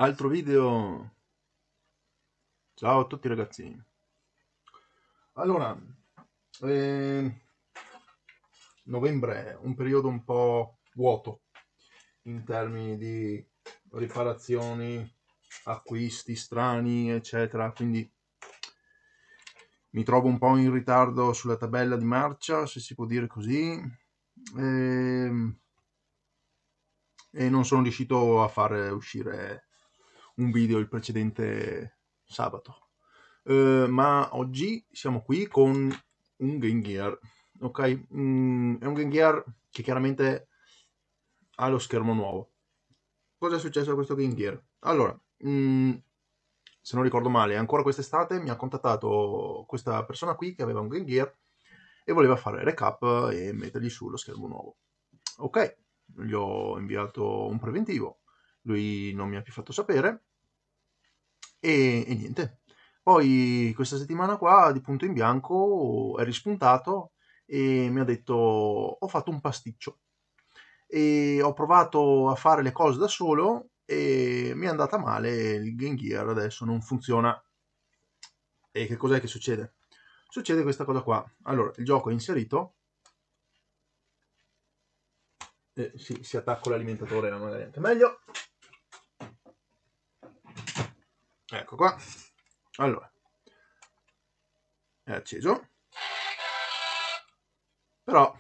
Altro video. Ciao a tutti ragazzi. Allora, novembre è un periodo un po' vuoto in termini di riparazioni, acquisti strani, eccetera, quindi mi trovo un po' in ritardo sulla tabella di marcia, se si può dire così, e non sono riuscito a fare uscire un video il precedente sabato. Ma oggi siamo qui con un Game Gear, ok? È un Game Gear che chiaramente ha lo schermo nuovo. Cosa è successo a questo Game Gear? Allora, se non ricordo male, ancora quest'estate mi ha contattato questa persona qui che aveva un Game Gear e voleva fare recap e mettergli sullo schermo nuovo. Ok, gli ho inviato un preventivo, lui non mi ha più fatto sapere e niente. Poi questa settimana qua di punto in bianco è rispuntato e mi ha detto ho fatto un pasticcio e ho provato a fare le cose da solo e mi è andata male, il Game Gear adesso non funziona. E che cos'è che succede? Succede questa cosa qua. Allora, il gioco è inserito, sì, si attacca l'alimentatore magari anche meglio. Ecco qua. Allora, è acceso. Però,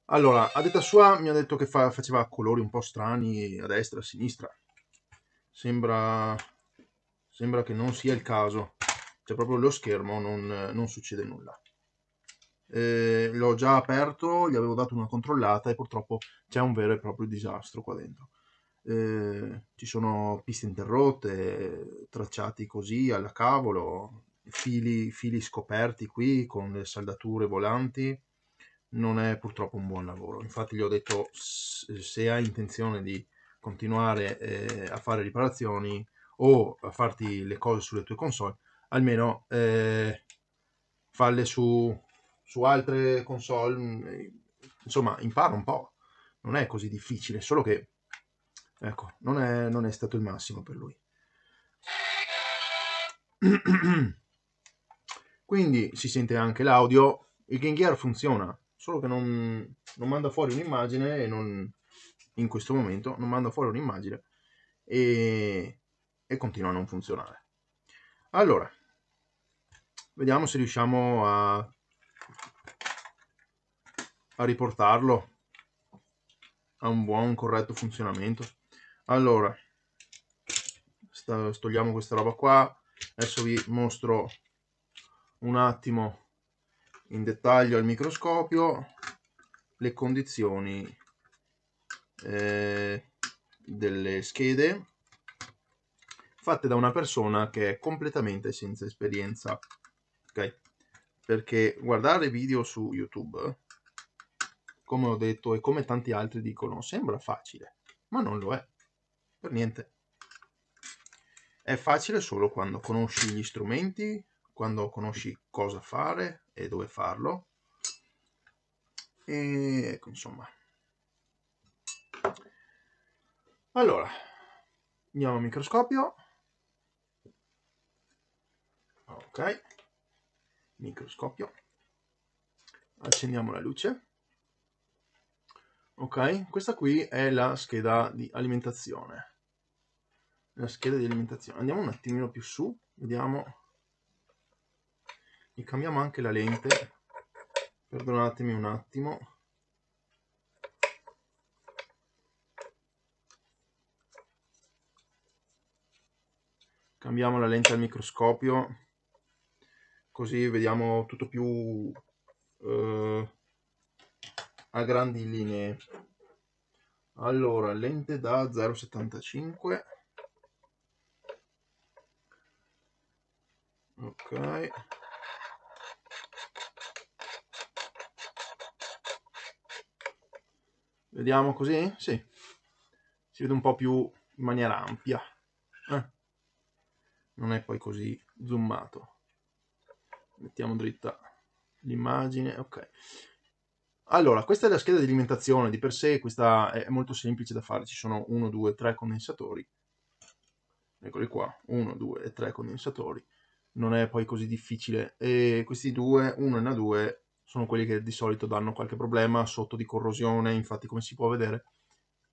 allora, a detta sua mi ha detto che faceva colori un po' strani a destra e a sinistra. Sembra che non sia il caso. Cioè proprio lo schermo non succede nulla. L'ho già aperto, gli avevo dato una controllata e purtroppo c'è un vero e proprio disastro qua dentro. Ci sono piste interrotte, tracciati così alla cavolo, fili scoperti qui con le saldature volanti. Non è purtroppo un buon lavoro. Infatti gli ho detto se hai intenzione di continuare a fare riparazioni o a farti le cose sulle tue console, almeno falle su altre console, insomma impara un po', non è così difficile, solo che ecco, non è stato il massimo per lui. Quindi si sente anche l'audio, il Game Gear funziona, solo che non manda fuori un'immagine e in questo momento non manda fuori un'immagine e continua a non funzionare. Allora, vediamo se riusciamo a riportarlo a un buon, corretto funzionamento. Allora, togliamo questa roba qua, adesso vi mostro un attimo in dettaglio al microscopio le condizioni delle schede fatte da una persona che è completamente senza esperienza, ok? Perché guardare video su YouTube, come ho detto e come tanti altri dicono, sembra facile, ma non lo è per niente. È facile solo quando conosci gli strumenti, quando conosci cosa fare e dove farlo. E ecco, insomma. Allora, andiamo al microscopio. Ok, microscopio. Accendiamo la luce. Ok, questa qui è la scheda di alimentazione. La scheda di alimentazione. Andiamo un attimino più su, vediamo. E cambiamo anche la lente. Perdonatemi un attimo. Cambiamo la lente al microscopio, così vediamo tutto più a grandi linee. Allora, lente da 0,75. Ok. Vediamo così? Sì. Si vede un po' più in maniera ampia. Non è poi così zoomato. Mettiamo dritta l'immagine. Ok. Allora, questa è la scheda di alimentazione. Di per sé questa è molto semplice da fare. Ci sono 1, 2, 3 condensatori eccoli qua, 1, 2 e 3 condensatori, non è poi così difficile, e questi due, 1 e N2, sono quelli che di solito danno qualche problema sotto di corrosione, infatti come si può vedere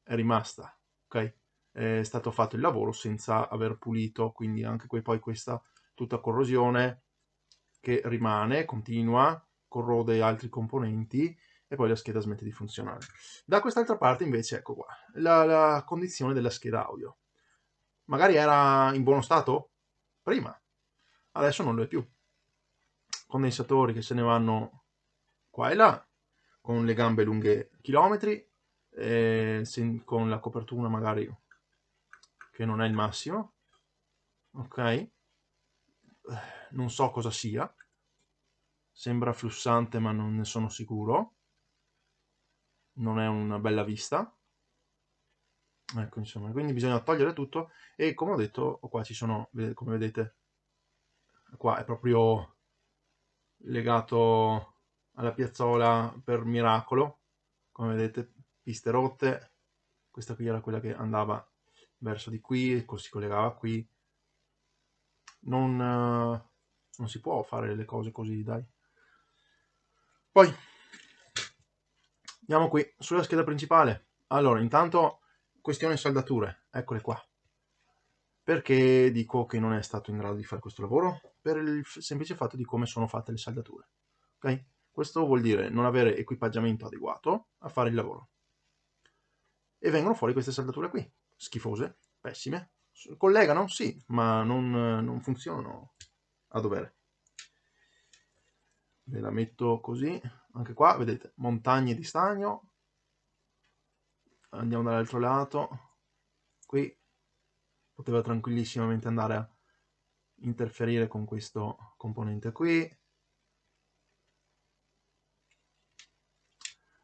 è rimasta, ok? È stato fatto il lavoro senza aver pulito, quindi anche poi questa tutta corrosione che rimane, continua, corrode altri componenti e poi la scheda smette di funzionare. Da quest'altra parte invece ecco qua, la condizione della scheda audio. Magari era in buono stato prima, adesso non lo è più. Condensatori che se ne vanno qua e là, con le gambe lunghe chilometri, con la copertura magari che non è il massimo, ok? Non so cosa sia, sembra flussante ma non ne sono sicuro, non è una bella vista, ecco, insomma, quindi bisogna togliere tutto e come ho detto qua ci sono, come vedete qua è proprio legato alla piazzola per miracolo, come vedete piste rotte, questa qui era quella che andava verso di qui e si collegava qui, non si può fare le cose così, dai. Poi andiamo qui sulla scheda principale. Allora, intanto questione saldature, eccole qua. Perché dico che non è stato in grado di fare questo lavoro? Per il semplice fatto di come sono fatte le saldature. Ok? Questo vuol dire non avere equipaggiamento adeguato a fare il lavoro. E vengono fuori queste saldature qui, schifose, pessime. Collegano? Sì, ma non funzionano a dovere. Ve la metto così, anche qua, vedete, montagne di stagno. Andiamo dall'altro lato, qui poteva tranquillissimamente andare a interferire con questo componente qui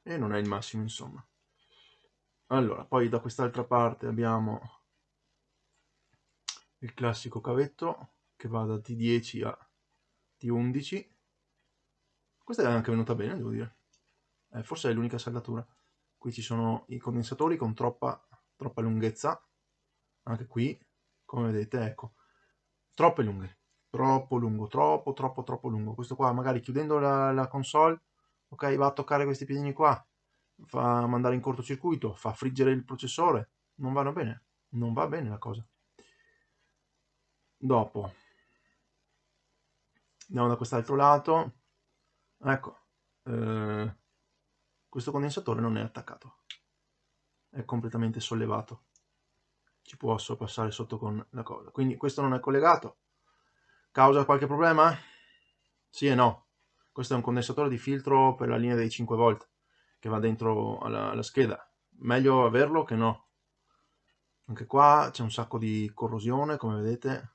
e non è il massimo, insomma. Allora, poi da quest'altra parte abbiamo il classico cavetto che va da T10 a T11. Questa è anche venuta bene, devo dire. Forse è l'unica saldatura. Qui ci sono i condensatori con troppa lunghezza, anche qui, come vedete, ecco, troppe lunghe, troppo lungo, troppo lungo. Questo qua magari chiudendo la console, ok, va a toccare questi piedini qua, fa mandare in cortocircuito, fa friggere il processore, non vanno bene, non va bene la cosa. Dopo andiamo da quest'altro lato, ecco, questo condensatore non è attaccato, è completamente sollevato, ci posso passare sotto con la cosa, quindi questo non è collegato. Causa qualche problema? Sì e no. Questo è un condensatore di filtro per la linea dei 5 volt che va dentro alla scheda. Meglio averlo che no. Anche qua c'è un sacco di corrosione, come vedete.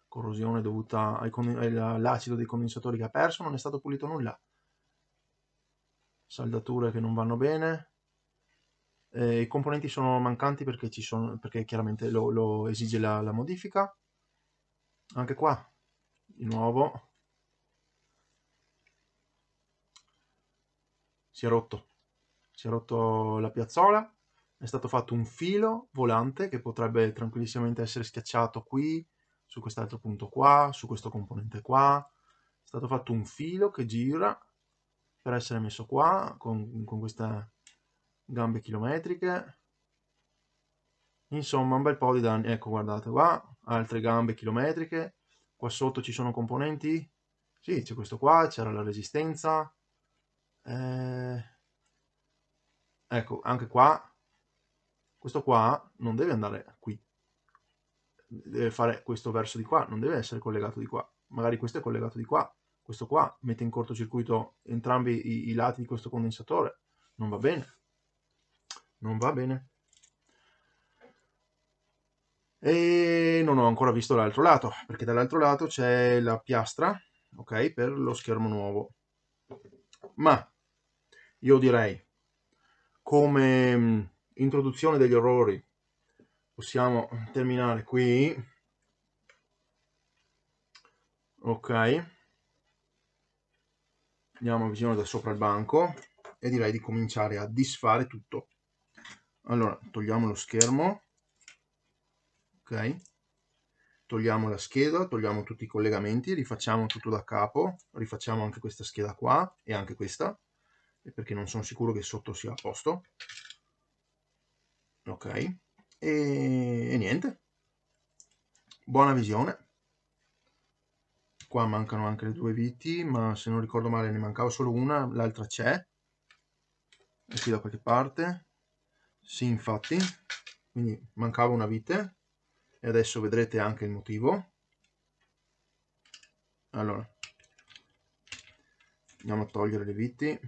Corrosione dovuta all'acido dei condensatori che ha perso, non è stato pulito nulla. Saldature che non vanno bene. I componenti sono mancanti perché chiaramente lo esige la modifica. Anche qua, di nuovo, si è rotto la piazzola, è stato fatto un filo volante che potrebbe tranquillissimamente essere schiacciato qui, su quest'altro punto qua, su questo componente qua, è stato fatto un filo che gira per essere messo qua con queste gambe chilometriche, insomma un bel po' di danni. Ecco, guardate qua, altre gambe chilometriche, qua sotto ci sono componenti, sì, c'è questo qua, c'era la resistenza, ecco, anche qua, questo qua non deve andare qui, deve fare questo verso di qua, non deve essere collegato di qua, magari questo è collegato di qua, questo qua mette in cortocircuito entrambi i lati di questo condensatore, non va bene, non va bene. E non ho ancora visto l'altro lato, perché dall'altro lato c'è la piastra, ok, per lo schermo nuovo. Ma io direi, come introduzione degli errori, possiamo terminare qui, ok, andiamo vicino da sopra il banco e direi di cominciare a disfare tutto. Allora, togliamo lo schermo, ok, togliamo la scheda, togliamo tutti i collegamenti, rifacciamo tutto da capo, rifacciamo anche questa scheda qua e anche questa, perché non sono sicuro che sotto sia a posto. Ok, e niente, buona visione. Qua mancano anche le due viti, ma se non ricordo male ne mancava solo una, l'altra c'è, è qui da qualche parte. Sì, infatti, quindi mancava una vite e adesso vedrete anche il motivo. Allora, andiamo a togliere le viti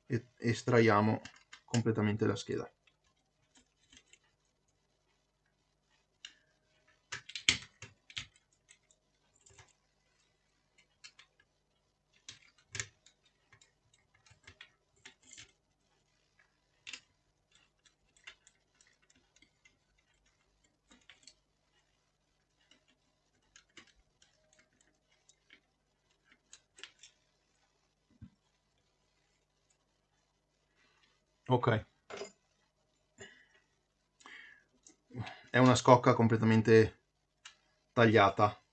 e estraiamo completamente la scheda. Ok, è una scocca completamente tagliata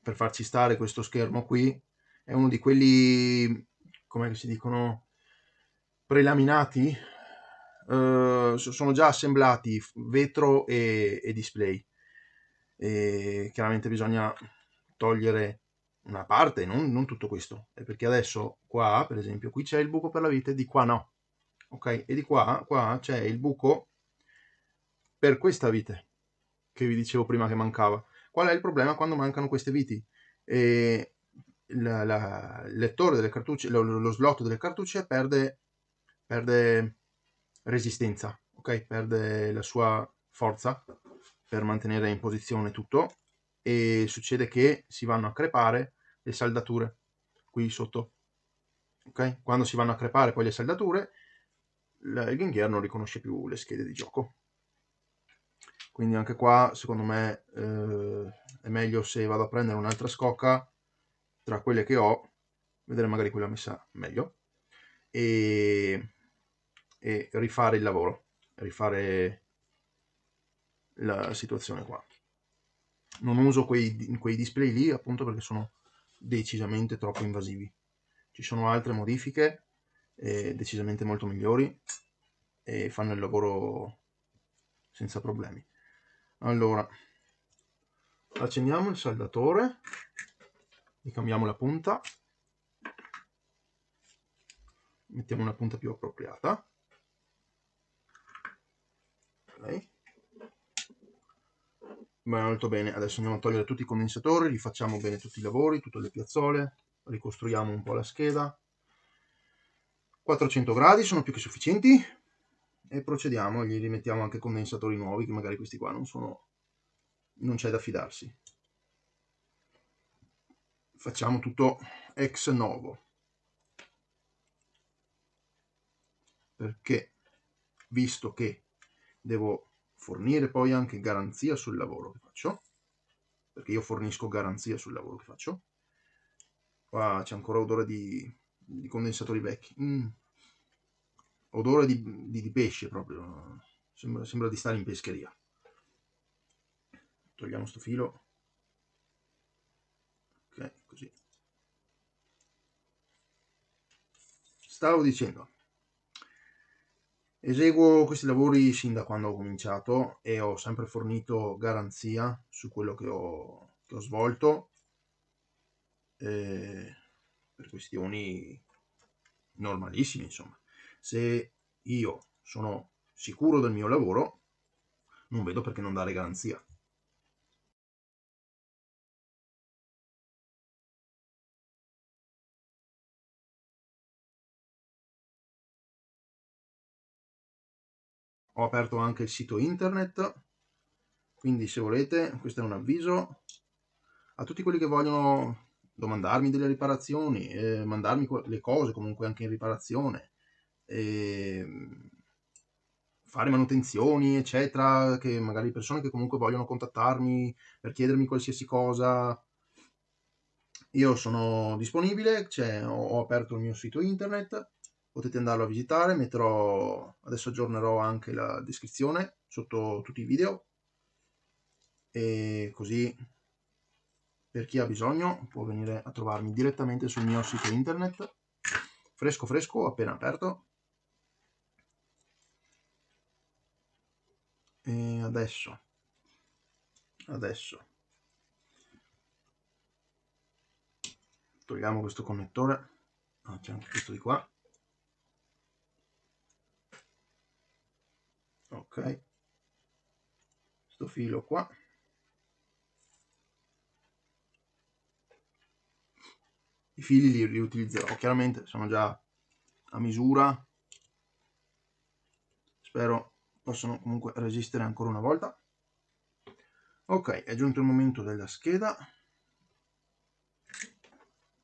per farci stare questo schermo qui. È uno di quelli, come si dicono, prelaminati. Sono già assemblati vetro e display, e chiaramente bisogna togliere una parte, non tutto questo, perché adesso qua per esempio qui c'è il buco per la vite, di qua no, ok, e di qua c'è il buco per questa vite che vi dicevo prima che mancava. Qual è il problema quando mancano queste viti? Il lettore delle cartucce, lo slot delle cartucce perde resistenza, ok? Perde la sua forza per mantenere in posizione tutto, e succede che si vanno a crepare le saldature qui sotto, ok? Quando si vanno a crepare poi le saldature, il Game Gear non riconosce più le schede di gioco. Quindi anche qua secondo me è meglio se vado a prendere un'altra scocca tra quelle che ho, vedere magari quella messa meglio, e rifare il lavoro, rifare la situazione qua. Non uso quei display lì appunto perché sono decisamente troppo invasivi. Ci sono altre modifiche decisamente molto migliori e fanno il lavoro senza problemi. Allora, accendiamo il saldatore, gli cambiamo la punta, mettiamo una punta più appropriata. Ok. Molto bene, adesso andiamo a togliere tutti i condensatori, rifacciamo bene tutti i lavori, tutte le piazzole, ricostruiamo un po' la scheda. 400 gradi sono più che sufficienti e procediamo, gli rimettiamo anche condensatori nuovi, che magari questi qua non c'è da fidarsi. Facciamo tutto ex novo, perché visto che devo fornire poi anche garanzia sul lavoro che faccio, perché io fornisco garanzia sul lavoro che faccio, qua c'è ancora odore di condensatori vecchi, odore di pesce proprio, sembra di stare in pescheria. Togliamo sto filo, ok, così. Stavo dicendo, eseguo questi lavori sin da quando ho cominciato e ho sempre fornito garanzia su quello che ho svolto, per questioni normalissime, insomma. Se io sono sicuro del mio lavoro, non vedo perché non dare garanzia. Ho aperto anche il sito internet, quindi se volete, questo è un avviso a tutti quelli che vogliono domandarmi delle riparazioni, mandarmi le cose comunque anche in riparazione, fare manutenzioni eccetera, che magari persone che comunque vogliono contattarmi per chiedermi qualsiasi cosa. Io sono disponibile, ho aperto il mio sito internet, potete andarlo a visitare, adesso aggiornerò anche la descrizione sotto tutti i video, e così per chi ha bisogno può venire a trovarmi direttamente sul mio sito internet, fresco fresco, appena aperto. E adesso togliamo questo connettore. C'è anche questo di qua. Ok, questo filo qua. I fili li riutilizzerò, chiaramente sono già a misura, spero possano comunque resistere ancora una volta. Ok, è giunto il momento della scheda.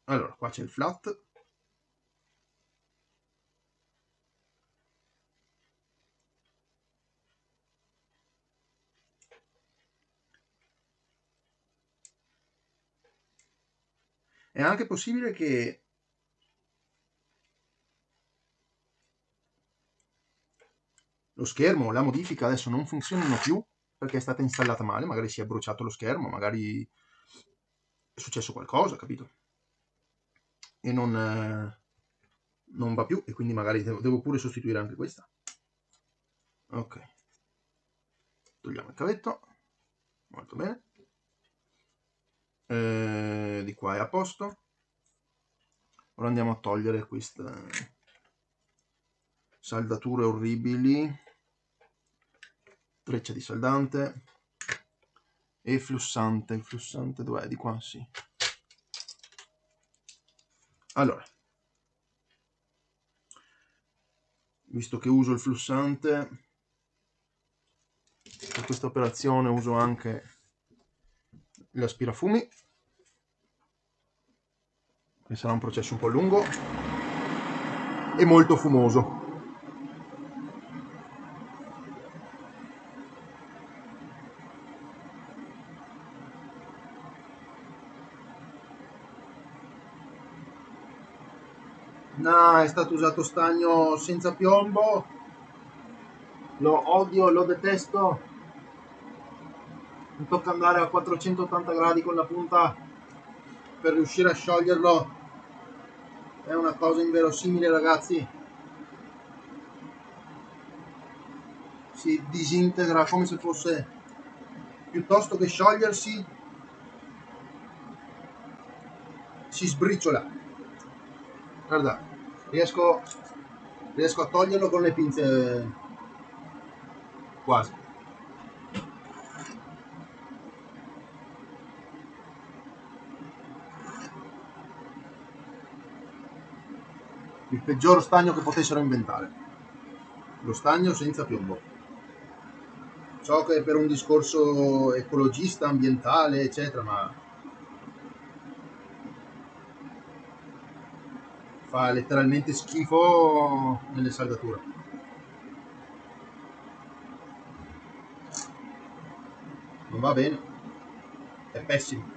Allora, qua c'è il flat. È anche possibile che lo schermo, la modifica adesso non funzionino più perché è stata installata male, magari si è bruciato lo schermo, magari è successo qualcosa, capito? E non va più, e quindi magari devo pure sostituire anche questa. Ok, togliamo il cavetto, molto bene. Di qua è a posto. Ora andiamo a togliere queste saldature orribili, treccia di saldante e flussante. Il flussante dov'è? Di qua, sì. Allora, visto che uso il flussante, per questa operazione uso anche l'aspirafumi, che sarà un processo un po' lungo e molto fumoso. No, è stato usato stagno senza piombo, lo odio, lo detesto, mi tocca andare a 480 gradi con la punta per riuscire a scioglierlo, è una cosa inverosimile, ragazzi. Si disintegra come se fosse, piuttosto che sciogliersi, si sbriciola. Guarda, riesco a toglierlo con le pinze, quasi. Il peggior stagno che potessero inventare, lo stagno senza piombo. So che è per un discorso ecologista, ambientale, eccetera, ma fa letteralmente schifo nelle saldature. Non va bene, è pessimo.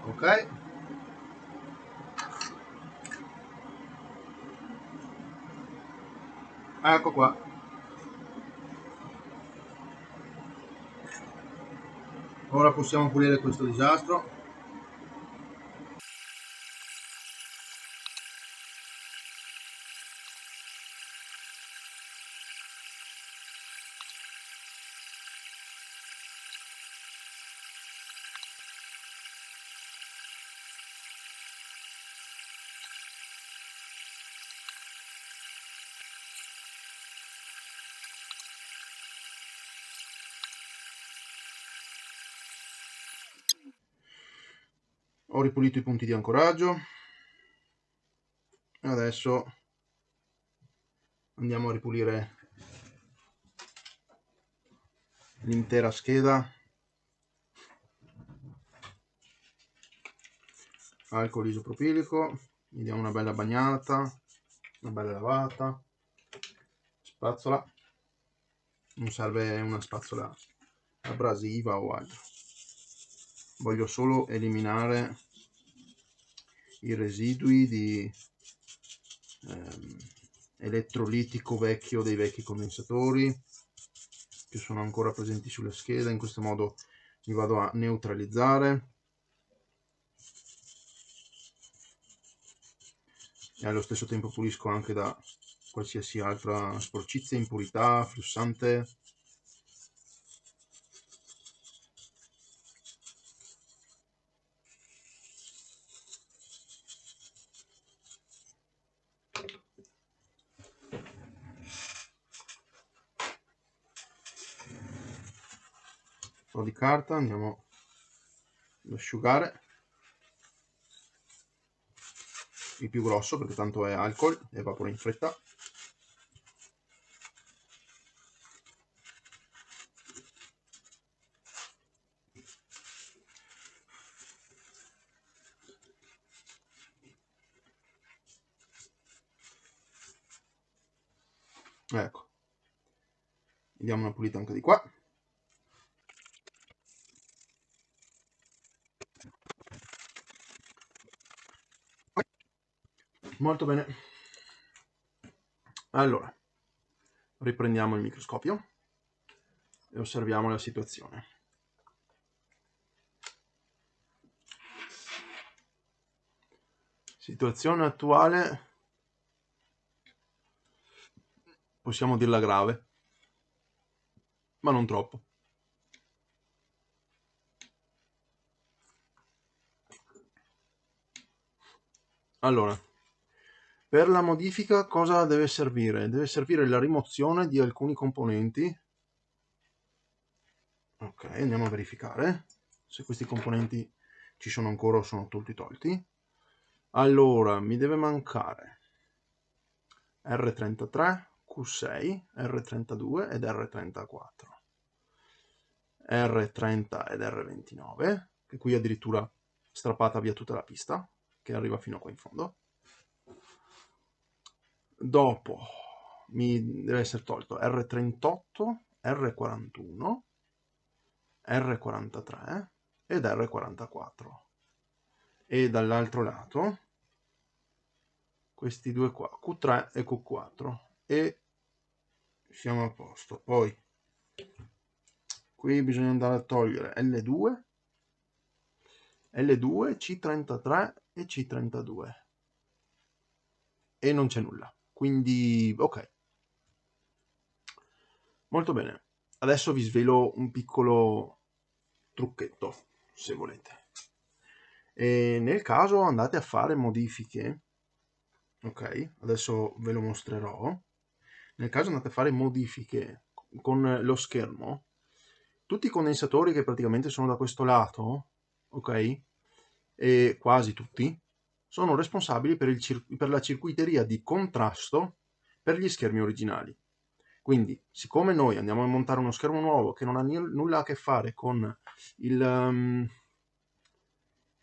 Ok, ecco qua. Ora possiamo pulire questo disastro. Ho ripulito i punti di ancoraggio. Adesso andiamo a ripulire l'intera scheda. Alcol isopropilico, gli diamo una bella bagnata, una bella lavata. Spazzola, non serve una spazzola abrasiva o altro, voglio solo eliminare i residui di elettrolitico vecchio dei vecchi condensatori che sono ancora presenti sulla scheda. In questo modo li vado a neutralizzare e allo stesso tempo pulisco anche da qualsiasi altra sporcizia, impurità, flussante. Un po' di carta, andiamo ad asciugare il più grosso perché tanto è alcol, evapora in fretta. Ecco, diamo una pulita anche di qua. Molto bene. Allora, riprendiamo il microscopio e osserviamo la situazione. Situazione attuale, possiamo dirla grave, ma non troppo. Allora, per la modifica cosa deve servire? Deve servire la rimozione di alcuni componenti. Ok, andiamo a verificare se questi componenti ci sono ancora o sono tutti tolti. Allora, mi deve mancare R33, Q6, R32 ed R34. R30 ed R29, che qui addirittura strappata via tutta la pista, che arriva fino a qua in fondo. Dopo mi deve essere tolto R38, R41, R43 ed R44. E dall'altro lato questi due qua, Q3 e Q4, e siamo a posto. Poi qui bisogna andare a togliere L2, C33 e C32 e non c'è nulla, quindi ok, molto bene. Adesso vi svelo un piccolo trucchetto, se volete. E nel caso andate a fare modifiche, ok, adesso ve lo mostrerò. Nel caso andate a fare modifiche con lo schermo, tutti i condensatori che praticamente sono da questo lato, ok, e quasi tutti, sono responsabili per la circuiteria di contrasto per gli schermi originali. Quindi, siccome noi andiamo a montare uno schermo nuovo che non ha nulla a che fare con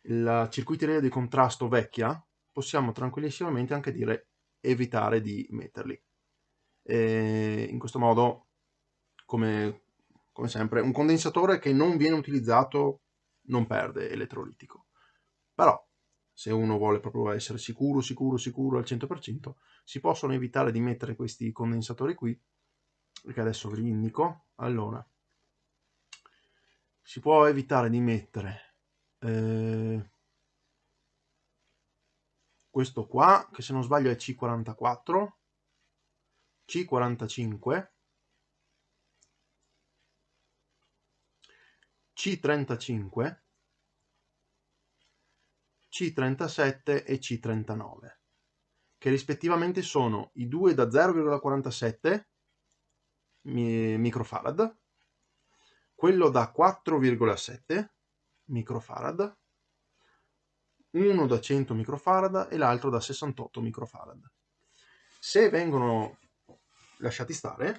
la circuiteria di contrasto vecchia, possiamo tranquillissimamente anche dire evitare di metterli. E in questo modo, come sempre, un condensatore che non viene utilizzato non perde elettrolitico. Però, se uno vuole proprio essere sicuro al 100%, si possono evitare di mettere questi condensatori qui, che adesso ve li indico. Allora, si può evitare di mettere questo qua, che se non sbaglio è C44, C45, C35, C37 e C39, che rispettivamente sono i due da 0,47 microfarad, quello da 4,7 microfarad uno da 100 microfarad e l'altro da 68 microfarad. Se vengono lasciati stare,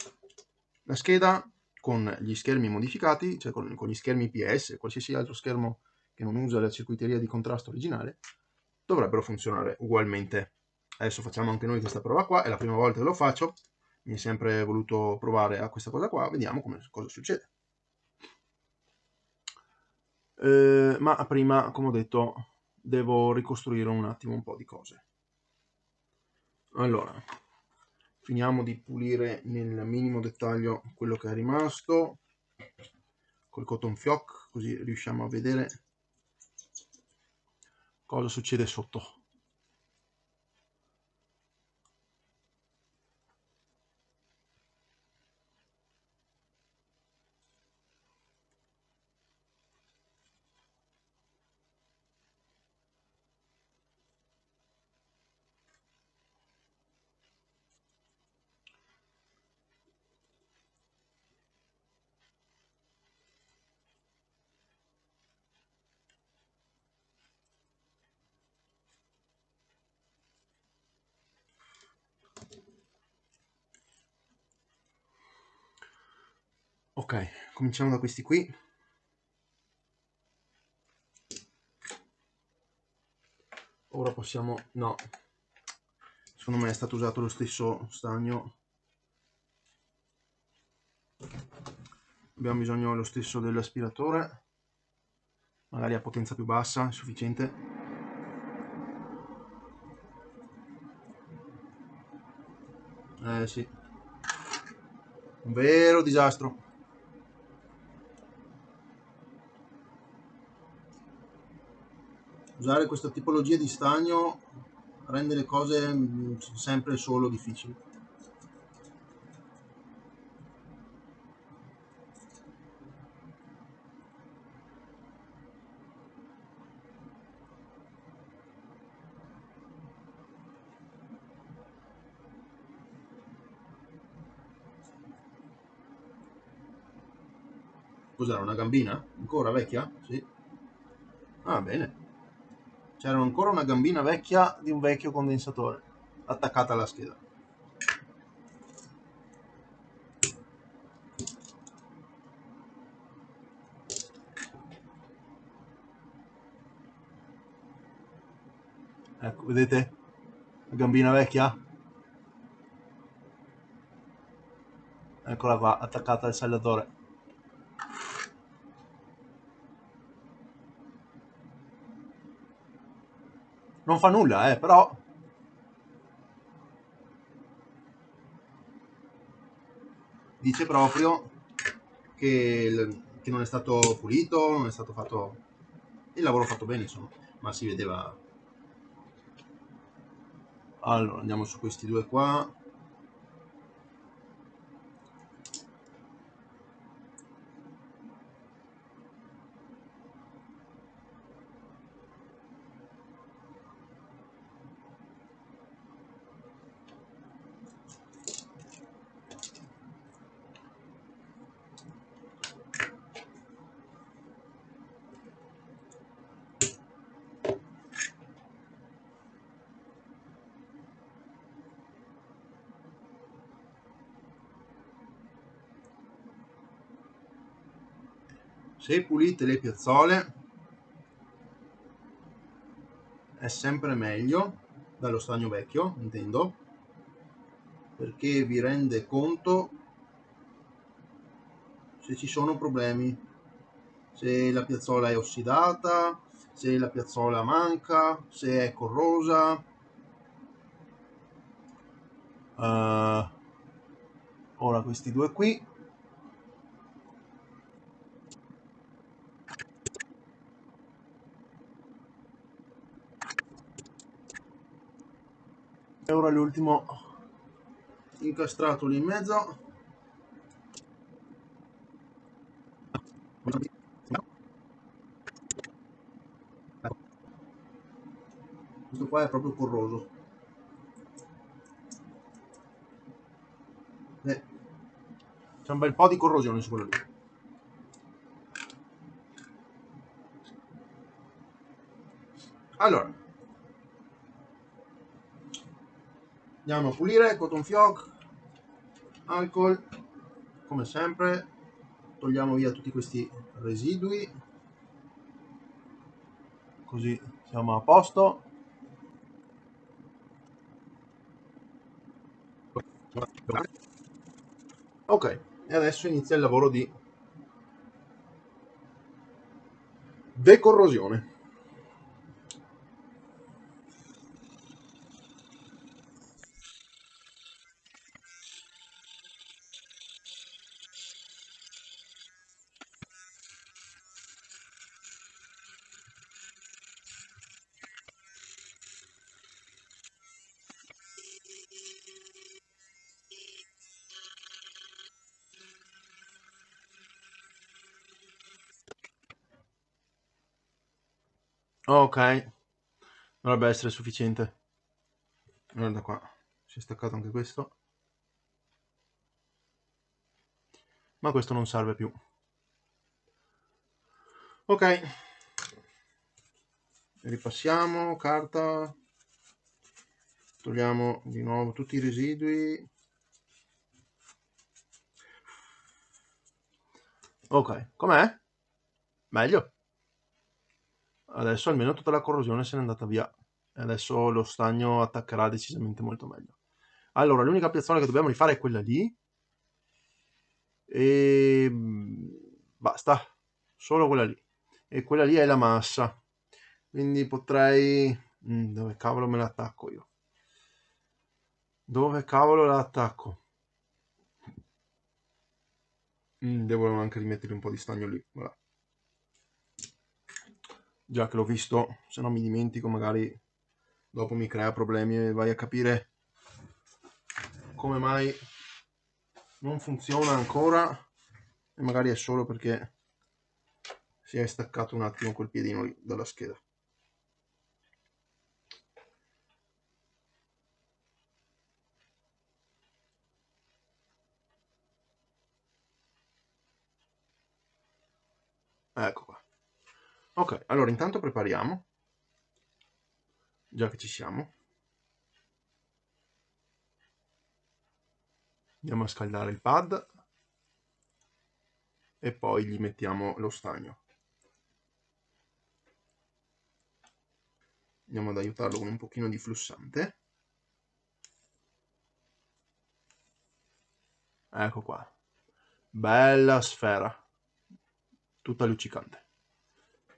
la scheda con gli schermi modificati, cioè con gli schermi IPS, qualsiasi altro schermo che non usa la circuiteria di contrasto originale, dovrebbero funzionare ugualmente. Adesso facciamo anche noi questa prova qua, è la prima volta che lo faccio, mi è sempre voluto provare a questa cosa qua, vediamo cosa succede. Ma prima, come ho detto, devo ricostruire un attimo un po' di cose. Allora, finiamo di pulire nel minimo dettaglio quello che è rimasto col cotton fioc, così riusciamo a vedere cosa succede sotto. Ok, cominciamo da questi qui. Ora possiamo... no, secondo me è stato usato lo stesso stagno. Abbiamo bisogno dello stesso dell'aspiratore, magari a potenza più bassa, è sufficiente. Sì, un vero disastro. Usare questa tipologia di stagno rende le cose sempre solo difficili. Cos'era, una gambina? Ancora vecchia? Sì. Ah, bene. C'era ancora una gambina vecchia di un vecchio condensatore attaccata alla scheda. Ecco, vedete? La gambina vecchia? Eccola qua, attaccata al saldatore. Non fa nulla, però dice proprio che non è stato pulito, non è stato fatto il lavoro fatto bene, insomma, ma si vedeva. Allora, andiamo su questi due qua. Se pulite le piazzole è sempre meglio, dallo stagno vecchio intendo, perché vi rende conto se ci sono problemi, se la piazzola è ossidata, se la piazzola manca, se è corrosa. Ora questi due qui. E ora l'ultimo incastrato lì in mezzo. Questo qua è proprio corroso. C'è un bel po' di corrosione su quello lì. Allora, andiamo a pulire, cotton fioc, alcol, come sempre, togliamo via tutti questi residui, così siamo a posto. Ok, e adesso inizia il lavoro di decorrosione. Ok, dovrebbe essere sufficiente. Guarda qua, si è staccato anche questo, ma questo non serve più. Ok, ripassiamo, carta, togliamo di nuovo tutti i residui. Ok, com'è? Meglio. Adesso almeno tutta la corrosione se n'è andata via. E adesso lo stagno attaccherà decisamente molto meglio. Allora, l'unica piazzola che dobbiamo rifare è quella lì. E basta. Solo quella lì. E quella lì è la massa. Quindi potrei... dove cavolo me l'attacco io? Dove cavolo l'attacco? Devo anche rimettere un po' di stagno lì. Voilà. Già che l'ho visto, se no mi dimentico, magari dopo mi crea problemi e vai a capire come mai non funziona ancora e magari è solo perché si è staccato un attimo quel piedino lì dalla scheda. Ecco qua. Ok, allora intanto prepariamo, già che ci siamo. Andiamo a scaldare il pad e poi gli mettiamo lo stagno. Andiamo ad aiutarlo con un pochino di flussante. Ecco qua. Bella sfera. Tutta luccicante.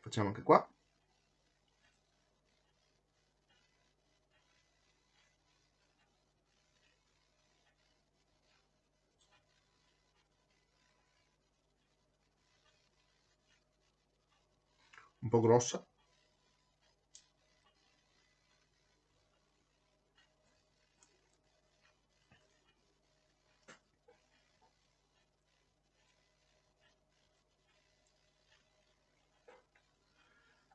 Facciamo anche qua. Un po' grossa.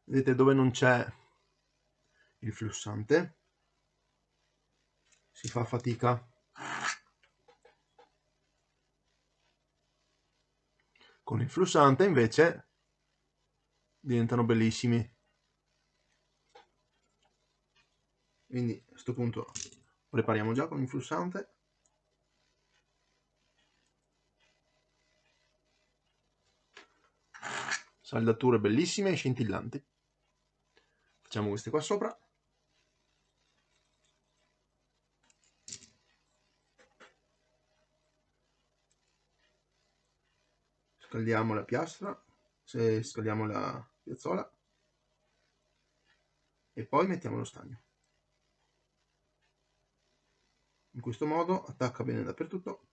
Vedete dove non c'è il flussante? Si fa fatica. Con il flussante invece diventano bellissimi. Quindi a questo punto prepariamo già con il flussante. Saldature bellissime e scintillanti. Facciamo queste qua sopra. Scaldiamo la piastra, se scaldiamo la piazzola e poi mettiamo lo stagno. In questo modo attacca bene dappertutto.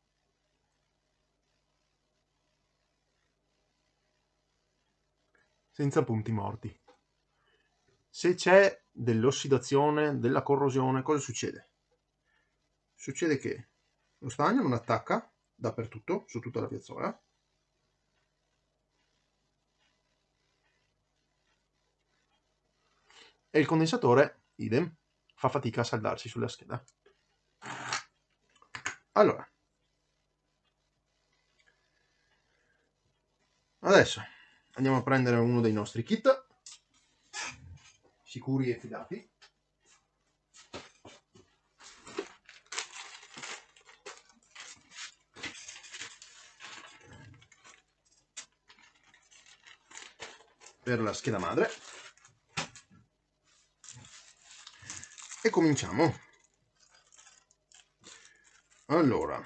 Senza punti morti. Se c'è dell'ossidazione, della corrosione, cosa succede? Succede che lo stagno non attacca dappertutto, su tutta la piazzola, e il condensatore, idem, fa fatica a saldarsi sulla scheda. Allora, adesso andiamo a prendere uno dei nostri kit. sicuri e fidati. Per la scheda madre. E cominciamo. Allora,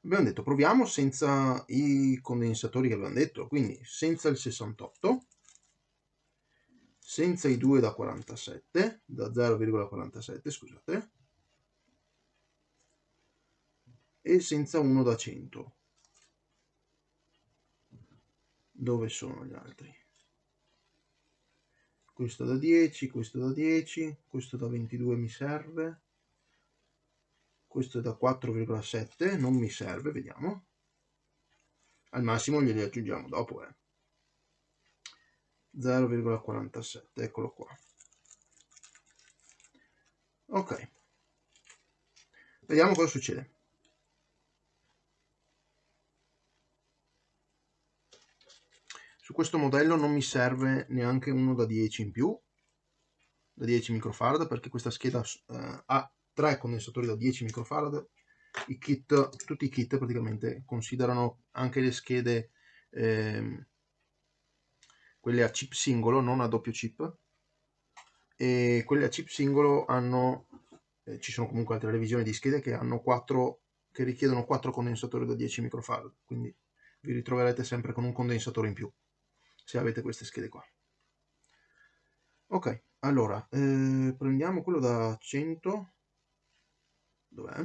abbiamo detto proviamo senza i condensatori che abbiamo detto, quindi senza il 68, senza i 2 da 47, da 0,47 scusate, e senza 1 da 100. Dove sono gli altri? Questo da 10, questo da 10, questo da 22 mi serve, questo da 4,7 non mi serve, vediamo. Al massimo glieli aggiungiamo dopo, 0,47, eccolo qua. Ok, vediamo cosa succede. Su questo modello non mi serve neanche uno da 10 in più, da 10 microfarad, perché questa scheda ha 3 condensatori da 10 microfarad. Tutti i kit praticamente considerano anche le schede, quelle a chip singolo, non a doppio chip, e quelle a chip singolo hanno, ci sono comunque altre revisioni di schede che hanno 4, che richiedono 4 condensatori da 10 microfarad, quindi vi ritroverete sempre con un condensatore in più se avete queste schede qua. Ok, allora prendiamo quello da 100, dov'è?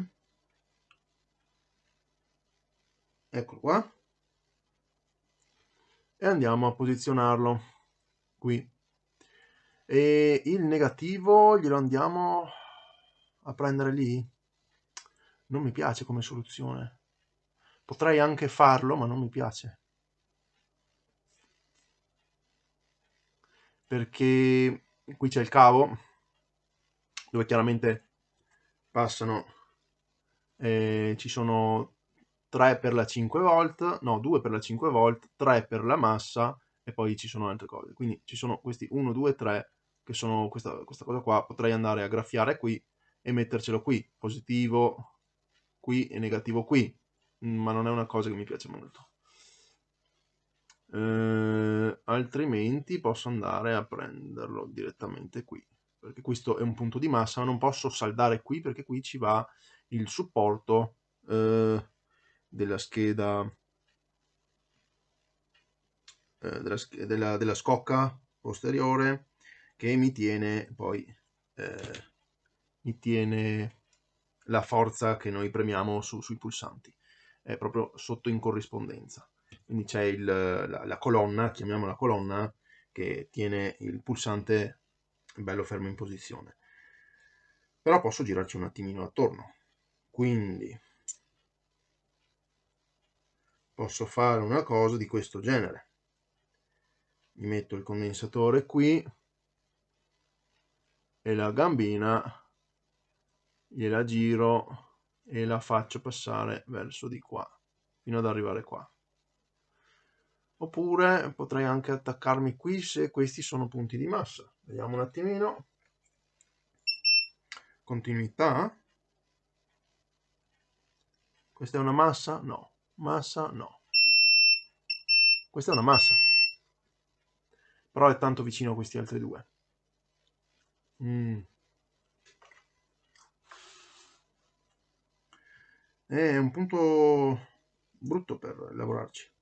Eccolo qua, e andiamo a posizionarlo qui, e il negativo glielo andiamo a prendere lì. Non mi piace come soluzione, potrei anche farlo ma non mi piace, perché qui c'è il cavo dove chiaramente passano, ci sono 3 per la 5 volt, no 2 per la 5 volt, 3 per la massa, e poi ci sono altre cose, quindi ci sono questi 1, 2, 3 che sono questa cosa qua. Potrei andare a graffiare qui e mettercelo qui, positivo qui e negativo qui, ma non è una cosa che mi piace molto. Altrimenti posso andare a prenderlo direttamente qui, perché questo è un punto di massa, ma non posso saldare qui perché qui ci va il supporto della scheda, della scocca posteriore, che mi tiene poi mi tiene la forza che noi premiamo sui pulsanti, è proprio sotto in corrispondenza. Quindi c'è la colonna, chiamiamola colonna, che tiene il pulsante bello fermo in posizione. Però posso girarci un attimino attorno, quindi posso fare una cosa di questo genere. Mi metto il condensatore qui e la gambina gliela giro e la faccio passare verso di qua fino ad arrivare qua. Oppure potrei anche attaccarmi qui se questi sono punti di massa. Vediamo un attimino. Continuità. Questa è una massa? No. Massa? No. Questa è una massa. Però è tanto vicino a questi altri due. È un punto brutto per lavorarci.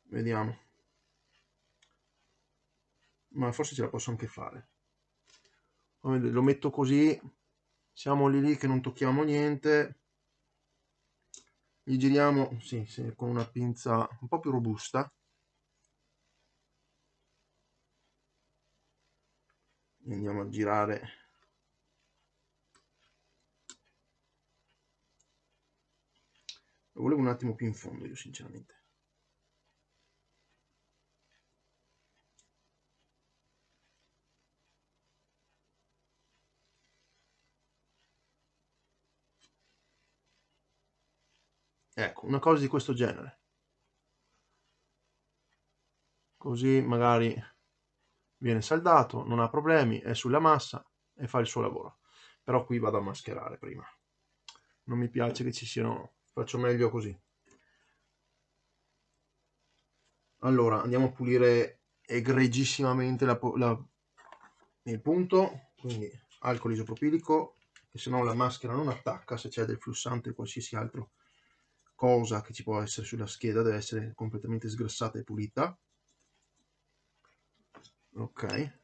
Vediamo. Ma forse ce la posso anche fare. Lo metto così. Siamo lì che non tocchiamo niente. Gli giriamo, sì, con una pinza un po' più robusta. E andiamo a girare. Lo volevo un attimo più in fondo io, sinceramente. Ecco, una cosa di questo genere. così magari viene saldato, non ha problemi, è sulla massa e fa il suo lavoro. Però qui vado a mascherare prima, non mi piace che ci siano, faccio meglio così. Allora andiamo a pulire egregissimamente il punto, quindi alcol isopropilico, che se no la maschera non attacca. Se c'è del flussante o qualsiasi altra cosa che ci può essere sulla scheda deve essere completamente sgrassata e pulita. Ok,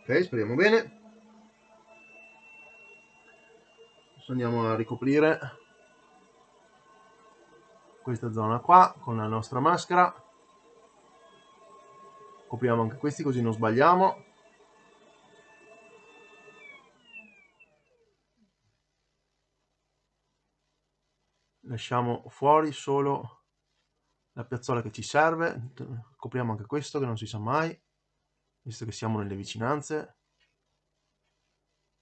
ok, speriamo bene. Adesso andiamo a ricoprire questa zona qua con la nostra maschera, copriamo anche questi così non sbagliamo. Lasciamo fuori solo la piazzola che ci serve, copriamo anche questo che non si sa mai, visto che siamo nelle vicinanze.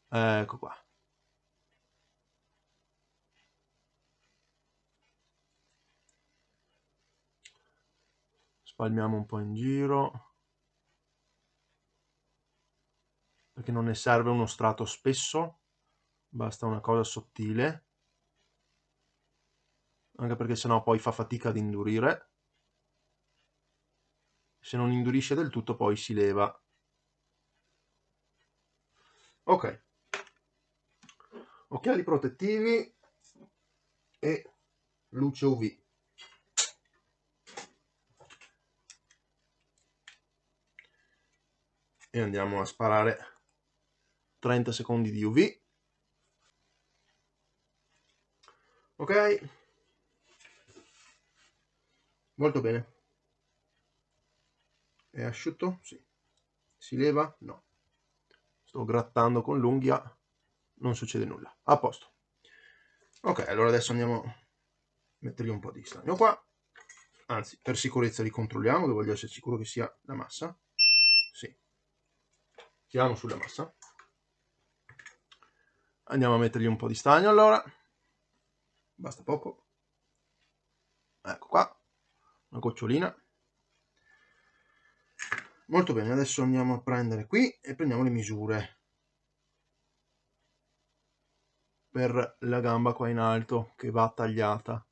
Ecco qua. Spalmiamo un po' in giro, perché non ne serve uno strato spesso, basta una cosa sottile, anche perché sennò poi fa fatica ad indurire. Se non indurisce del tutto poi si leva. Ok, occhiali protettivi e luce UV. E andiamo a sparare 30 secondi di UV. Ok, molto bene. È asciutto? Sì. Si leva? No. Sto grattando con l'unghia, non succede nulla. A posto. Ok, allora adesso andiamo a mettergli un po' di stagno qua. Anzi, per sicurezza li controlliamo, che voglio essere sicuro che sia la massa. Sì. Tiriamo sulla massa. Andiamo a mettergli un po' di stagno allora. Basta poco. Ecco qua. Una gocciolina. Molto bene, adesso andiamo a prendere qui e prendiamo le misure per la gamba qua in alto che va tagliata.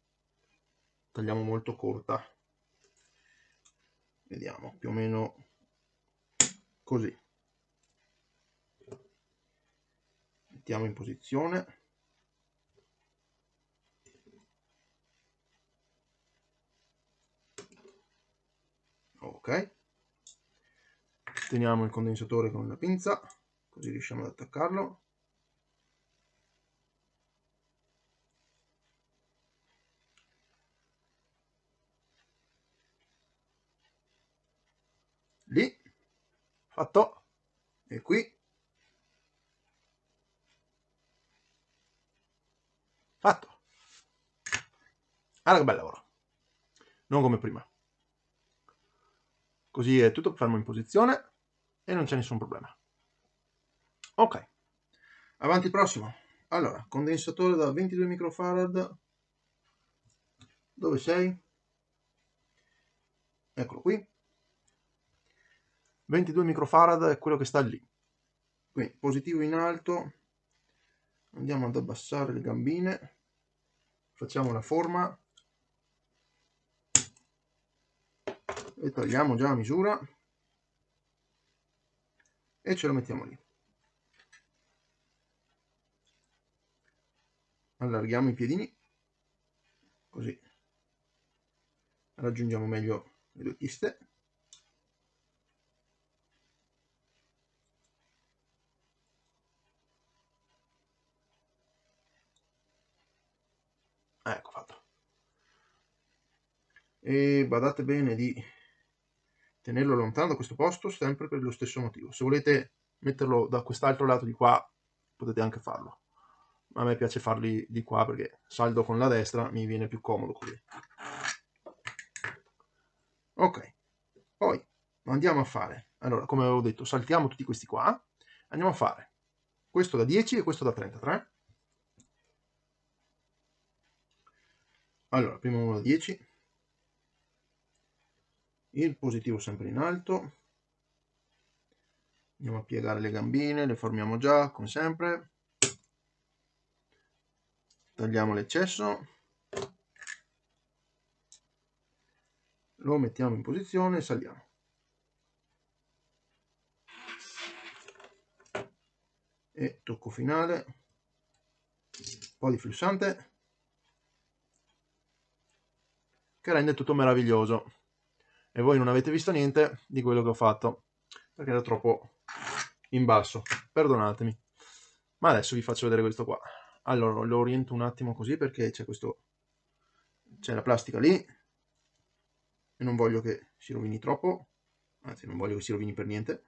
Tagliamo molto corta. Vediamo, più o meno così. Mettiamo in posizione. Ok. Teniamo il condensatore con la pinza, così riusciamo ad attaccarlo. Lì, fatto. E qui, fatto. Guarda che bel lavoro. Non come prima. Così è tutto fermo in posizione e non c'è nessun problema. Ok, avanti prossimo. Allora, condensatore da 22 microfarad. Dove sei? Eccolo qui. 22 microfarad è quello che sta lì. Quindi positivo in alto. Andiamo ad abbassare le gambine. Facciamo la forma. E tagliamo già a misura. E ce lo mettiamo lì. Allarghiamo i piedini. Così raggiungiamo meglio le due piste. Ecco fatto. E badate bene di tenerlo lontano da questo posto sempre per lo stesso motivo. Se volete metterlo da quest'altro lato di qua potete anche farlo. A me piace farli di qua perché saldo con la destra, mi viene più comodo così. Ok, poi andiamo a fare Allora, come avevo detto, saltiamo tutti questi qua, andiamo a fare questo da 10 e questo da 33. Allora, primo uno da 10, il positivo sempre in alto, andiamo a piegare le gambine, le formiamo già, come sempre, tagliamo l'eccesso, lo mettiamo in posizione e saliamo. E tocco finale, un po' di flussante, che rende tutto meraviglioso. E voi non avete visto niente di quello che ho fatto, perché era troppo in basso, perdonatemi. Ma adesso vi faccio vedere questo qua. Allora, lo oriento un attimo così perché c'è la plastica lì e non voglio che si rovini troppo, anzi non voglio che si rovini per niente.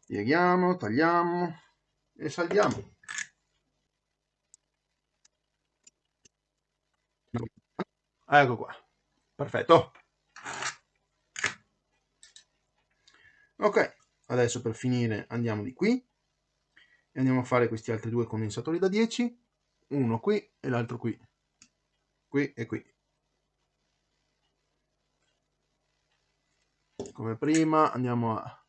Pieghiamo, tagliamo e saldiamo. Ecco qua, perfetto. Ok, adesso per finire andiamo di qui e andiamo a fare questi altri due condensatori da 10, uno qui e l'altro qui, qui e qui. Come prima andiamo a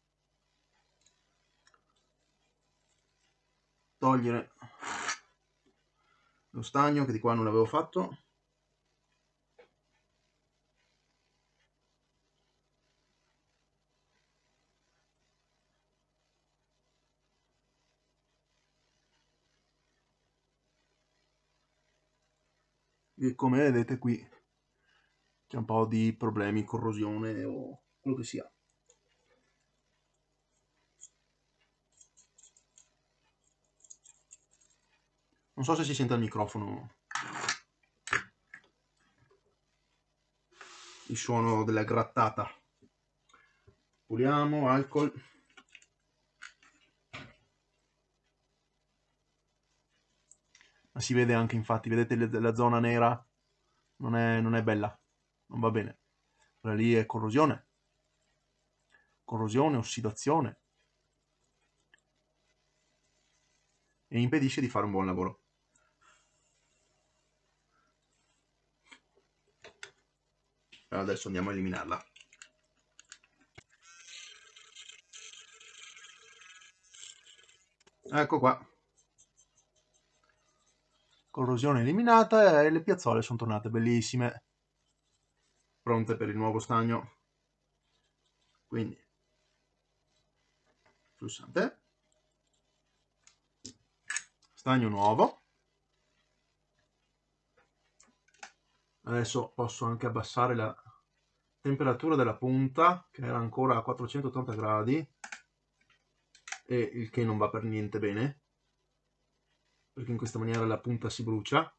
togliere lo stagno che di qua non l'avevo fatto. E come vedete qui c'è un po' di problemi, corrosione o quello che sia. Non so se si sente al microfono il suono della grattata. Puliamo, alcol. Ma si vede anche, infatti, vedete la zona nera? Non è bella, non va bene. Quella lì è corrosione, ossidazione, e impedisce di fare un buon lavoro. Adesso andiamo a eliminarla. Ecco qua. Corrosione eliminata e le piazzole sono tornate bellissime. Pronte per il nuovo stagno. Quindi, flussante. Stagno nuovo. Adesso posso anche abbassare la temperatura della punta, che era ancora a 480 gradi, e il che non va per niente bene, perché in questa maniera la punta si brucia,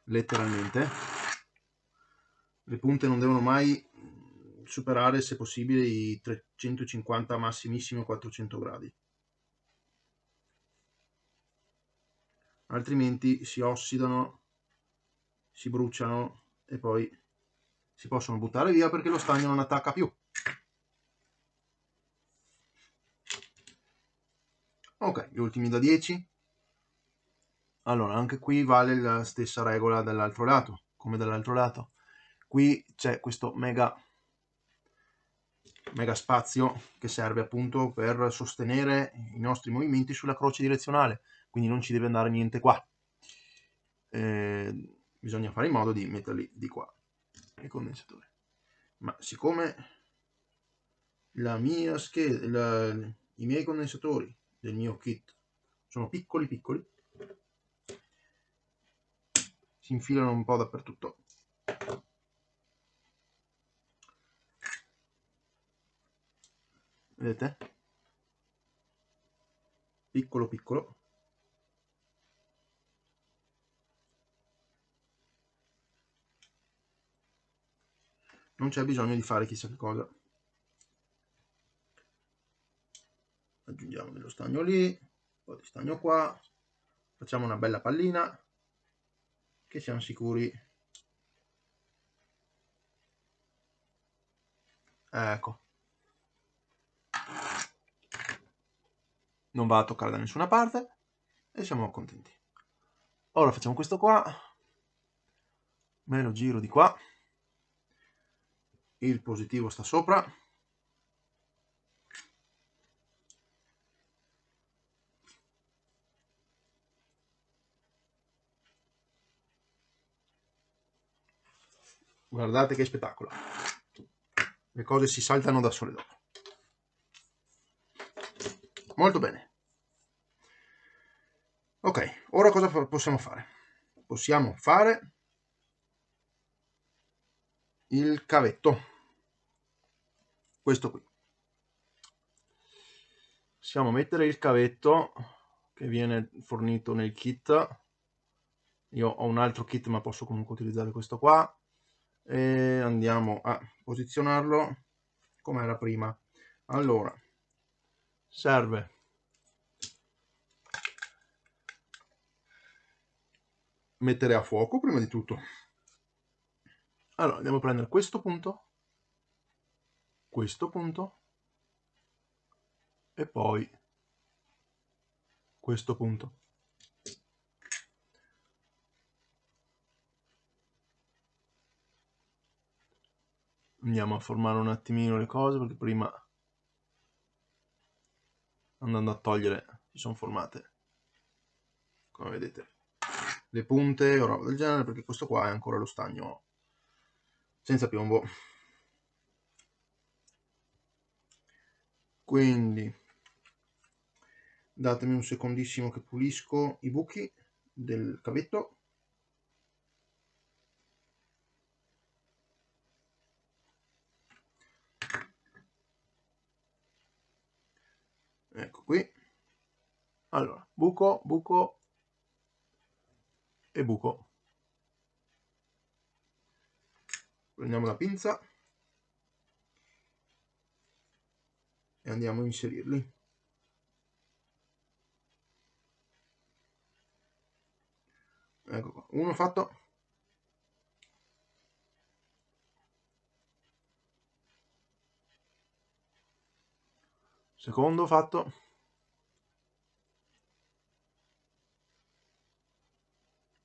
letteralmente. Le punte non devono mai superare, se possibile, i 350, massimissimo 400 gradi. Altrimenti si ossidano, si bruciano e poi si possono buttare via perché lo stagno non attacca più. Ok, gli ultimi da 10. Allora, anche qui vale la stessa regola dall'altro lato, come dall'altro lato. Qui c'è questo mega spazio che serve appunto per sostenere i nostri movimenti sulla croce direzionale, quindi non ci deve andare niente qua. Bisogna fare in modo di metterli di qua i condensatori. Ma siccome i miei condensatori del mio kit sono piccoli piccoli, si infilano un po' dappertutto. Vedete? Piccolo piccolo. Non c'è bisogno di fare chissà che cosa. Aggiungiamo dello stagno lì, un po' di stagno qua, facciamo una bella pallina che siamo sicuri. Ecco, non va a toccare da nessuna parte e siamo contenti. Ora facciamo questo qua, me lo giro di qua, il positivo sta sopra, guardate che spettacolo, le cose si saltano da sole dopo. Molto bene. Ok, ora cosa possiamo fare? Possiamo fare il cavetto, questo qui. Possiamo mettere il cavetto che viene fornito nel kit. Io ho un altro kit ma posso comunque utilizzare questo qua, e andiamo a posizionarlo come era prima. Allora, serve mettere a fuoco prima di tutto. Allora andiamo a prendere questo punto e poi questo punto. Andiamo a formare un attimino le cose, perché prima, andando a togliere, si sono formate, come vedete, le punte o roba del genere, perché questo qua è ancora lo stagno senza piombo. Quindi datemi un secondissimo che pulisco i buchi del cavetto. Ecco qui. Allora, buco, buco e buco. Prendiamo la pinza e andiamo a inserirli. Ecco qua, uno fatto. Secondo fatto.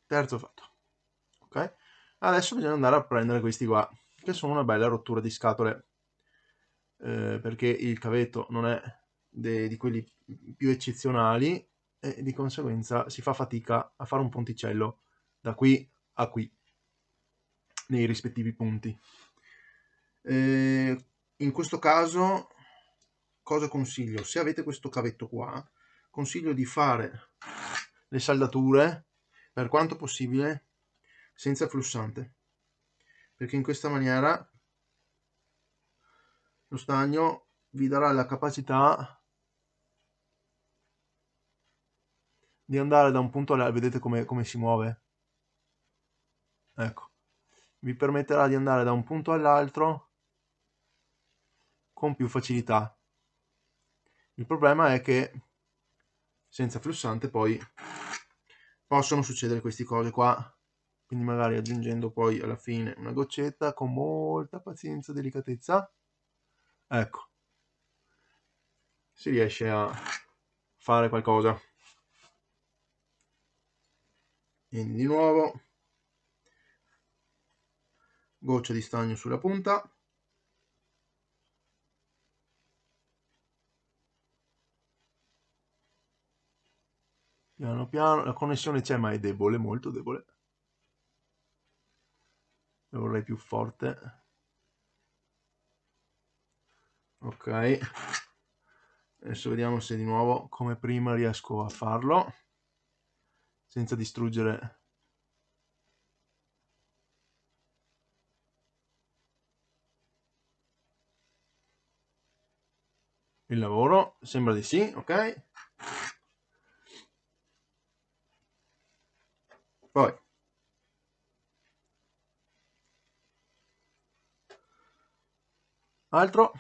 Terzo fatto. Ok? Adesso bisogna andare a prendere questi qua, che sono una bella rottura di scatole, perché il cavetto non è di quelli più eccezionali e di conseguenza si fa fatica a fare un ponticello da qui a qui nei rispettivi punti. In questo caso cosa consiglio? Se avete questo cavetto qua, consiglio di fare le saldature per quanto possibile senza flussante, perché in questa maniera lo stagno vi darà la capacità di andare da un punto all'altro. Vedete come si muove? Ecco, vi permetterà di andare da un punto all'altro con più facilità. Il problema è che senza flussante poi possono succedere queste cose qua, quindi magari aggiungendo poi alla fine una goccetta con molta pazienza e delicatezza, ecco, si riesce a fare qualcosa. Quindi di nuovo goccia di stagno sulla punta, piano piano, la connessione c'è ma è debole, molto debole, lo vorrei più forte. Ok, adesso vediamo se di nuovo come prima riesco a farlo senza distruggere il lavoro. Sembra di sì. Ok, poi altro.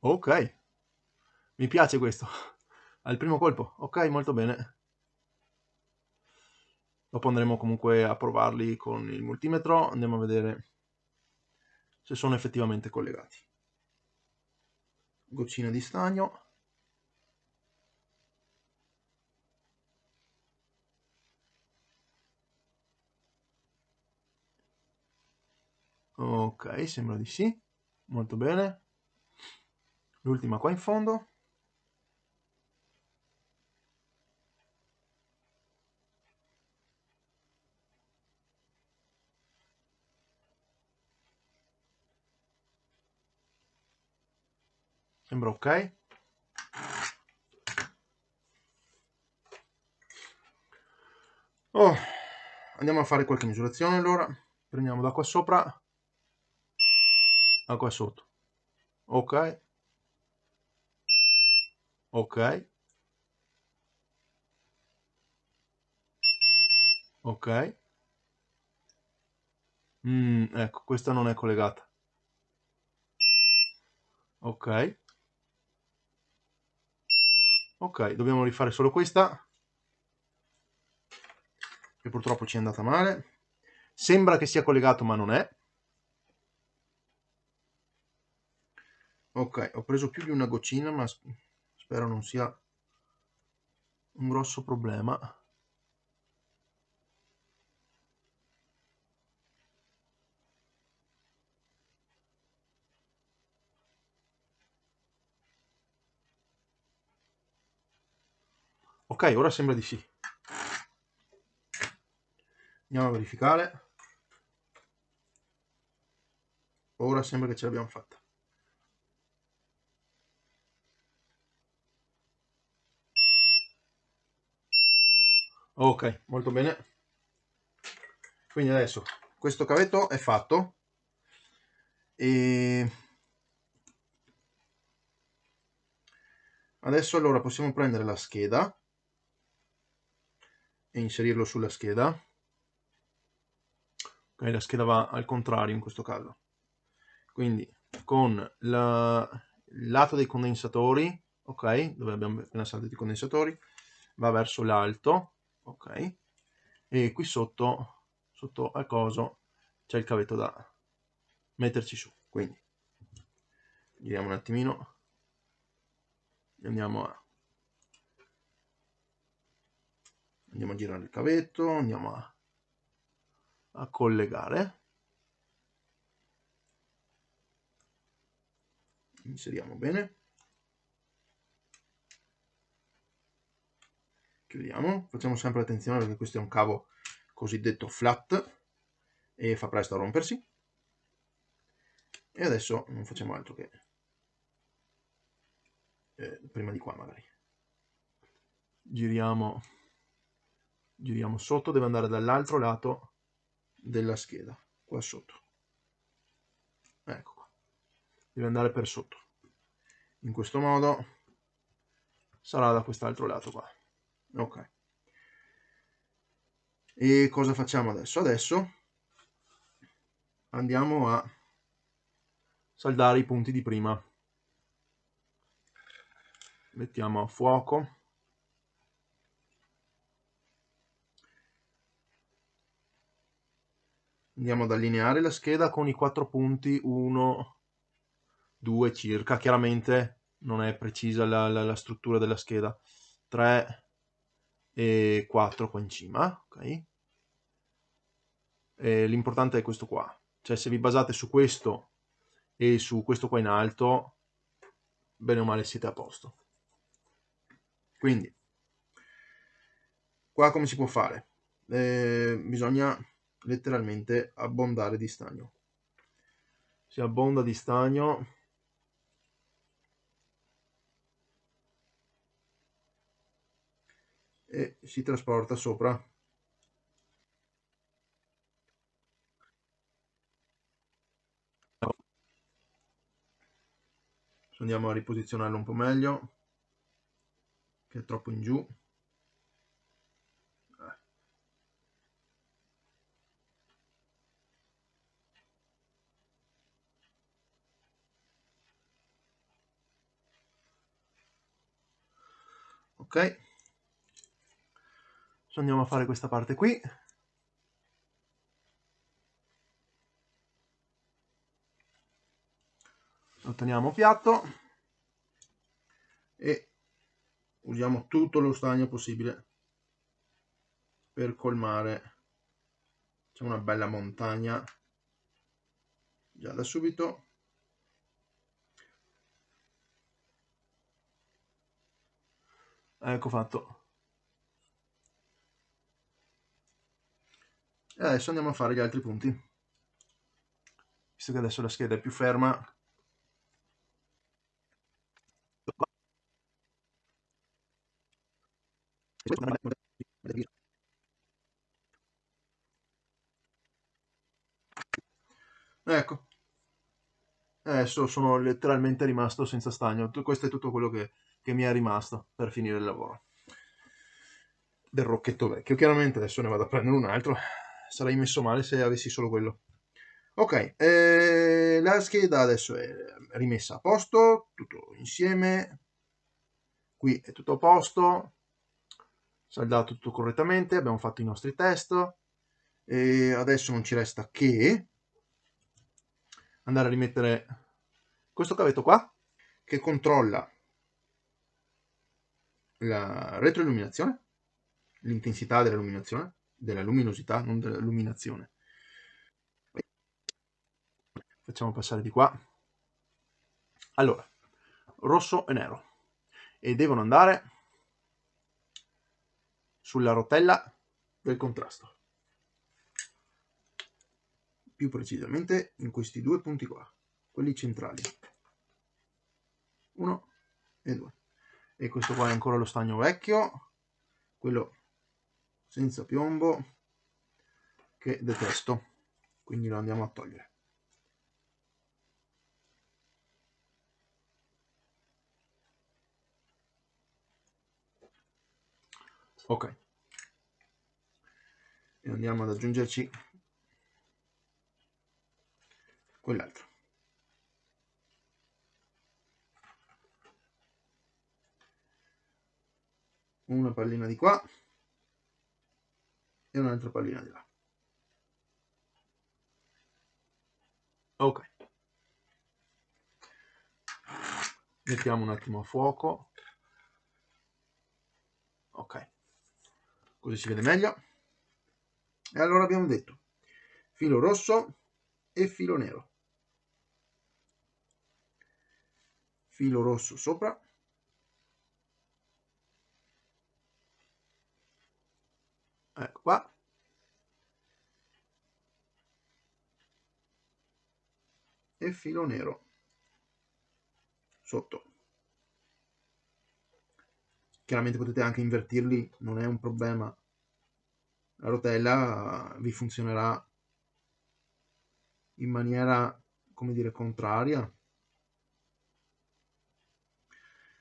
Ok, Mi piace questo. Al primo colpo. Ok, molto bene. Dopo andremo comunque a provarli con il multimetro. Andiamo a vedere se sono effettivamente collegati. Goccina di stagno. Ok, sembra di sì. Molto bene. L'ultima qua in fondo. Sembra ok. Oh, andiamo a fare qualche misurazione allora. Prendiamo da qua sopra a qua sotto. Ok, ok, ok. Ecco, questa non è collegata. Ok, ok, dobbiamo rifare solo questa, che purtroppo ci è andata male. Sembra che sia collegato, ma non è. Ok, ho preso più di una goccina, ma spero non sia un grosso problema. Ok, ora sembra di sì. Andiamo a verificare. Ora sembra che ce l'abbiamo fatta. Ok, molto bene. Quindi adesso questo cavetto è fatto e adesso allora possiamo prendere la scheda e inserirlo sulla scheda. Ok, la scheda va al contrario in questo caso. Quindi con il lato dei condensatori, ok, dove abbiamo appena saldato i condensatori, va verso l'alto, ok, e qui sotto, sotto al coso, c'è il cavetto da metterci su. Quindi giriamo un attimino, andiamo a girare il cavetto, andiamo a collegare, inseriamo bene, chiudiamo, facciamo sempre attenzione perché questo è un cavo cosiddetto flat e fa presto a rompersi. E adesso non facciamo altro che prima di qua magari giriamo sotto, deve andare dall'altro lato della scheda, qua sotto, ecco qua, deve andare per sotto, in questo modo sarà da quest'altro lato qua. Ok, e cosa facciamo adesso? Adesso andiamo a saldare i punti di prima, mettiamo a fuoco, andiamo ad allineare la scheda con i 4 punti 1, 2 circa, chiaramente non è precisa la struttura della scheda, 3 e 4 qua in cima, ok? L'importante è questo qua, cioè se vi basate su questo e su questo qua in alto, bene o male siete a posto. Quindi, qua come si può fare? Bisogna letteralmente abbondare di stagno. Si abbonda di stagno e si trasporta sopra andiamo a riposizionarlo un po' meglio, che è troppo in giù. Ok, adesso andiamo a fare questa parte qui. Lo teniamo piatto e usiamo tutto lo stagno possibile per colmare. C'è una bella montagna già da subito. Ecco fatto. E adesso andiamo a fare gli altri punti, visto che adesso la scheda è più ferma. Ecco, adesso sono letteralmente rimasto senza stagno. Questo è tutto quello che mi è rimasto per finire il lavoro del rocchetto vecchio. Chiaramente adesso ne vado a prendere un altro. Sarei messo male se avessi solo quello. Ok, la scheda adesso è rimessa a posto, tutto insieme. Qui è tutto a posto, saldato tutto correttamente, abbiamo fatto i nostri test e adesso non ci resta che andare a rimettere questo cavetto qua che controlla la retroilluminazione, l'intensità dell'illuminazione, della luminosità, non dell'illuminazione. Facciamo passare di qua. Allora, rosso e nero, e devono andare sulla rotella del contrasto, più precisamente in questi due punti qua, quelli centrali, 1 e 2. E questo qua è ancora lo stagno vecchio, quello senza piombo, che detesto, quindi lo andiamo a togliere. Ok, e andiamo ad aggiungerci quell'altro. Una pallina di qua e un'altra pallina di là. Ok, mettiamo un attimo a fuoco. Ok, così si vede meglio. E allora abbiamo detto filo rosso e filo nero, filo rosso sopra, ecco qua, e filo nero sotto. Chiaramente potete anche invertirli, non è un problema, la rotella vi funzionerà in maniera, come dire, contraria.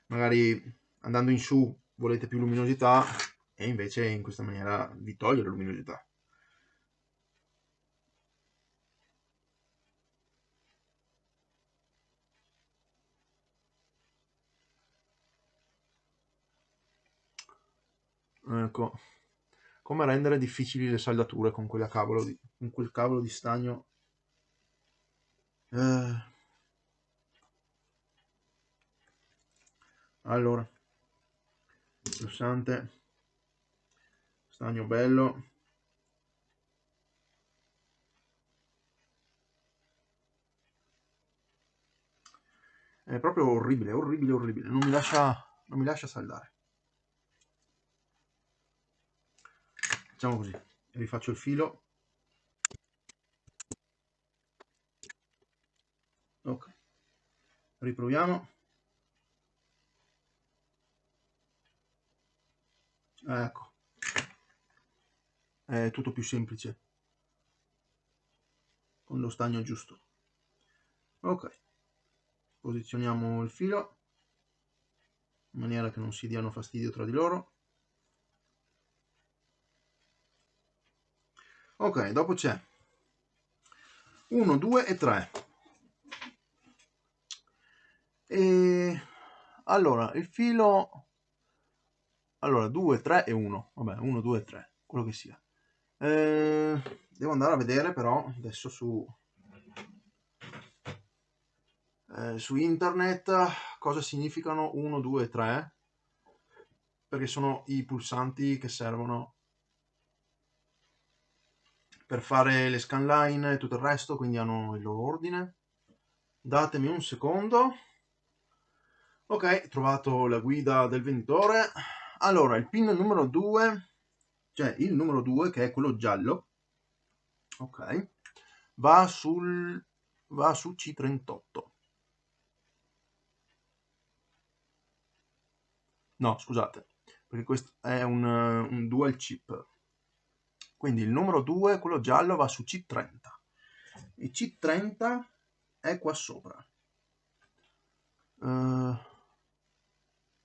Magari andando in su volete più luminosità e invece in questa maniera vi toglie la luminosità. Ecco, come rendere difficili le saldature con quel cavolo di stagno. Allora, pulsante, stagno bello. È proprio orribile, orribile, orribile. Non mi lascia saldare. Facciamo così, rifaccio il filo. Ok, riproviamo. Ecco, è tutto più semplice con lo stagno giusto. Ok, posizioniamo il filo in maniera che non si diano fastidio tra di loro. Ok, dopo c'è 1, 2 e 3. E allora il filo allora 2, 3 e 1, vabbè 1, 2, 3, quello che sia. Devo andare a vedere però adesso su internet cosa significano 1, 2, 3, perché sono i pulsanti che servono per fare le scanline e tutto il resto, quindi hanno il loro ordine. Datemi un secondo. Ok, trovato la guida del venditore. Allora, il pin numero 2, cioè il numero 2 che è quello giallo, ok, va su C38. No, scusate, perché questo è un dual chip. Quindi il numero 2, quello giallo, va su C30. E C30 è qua sopra.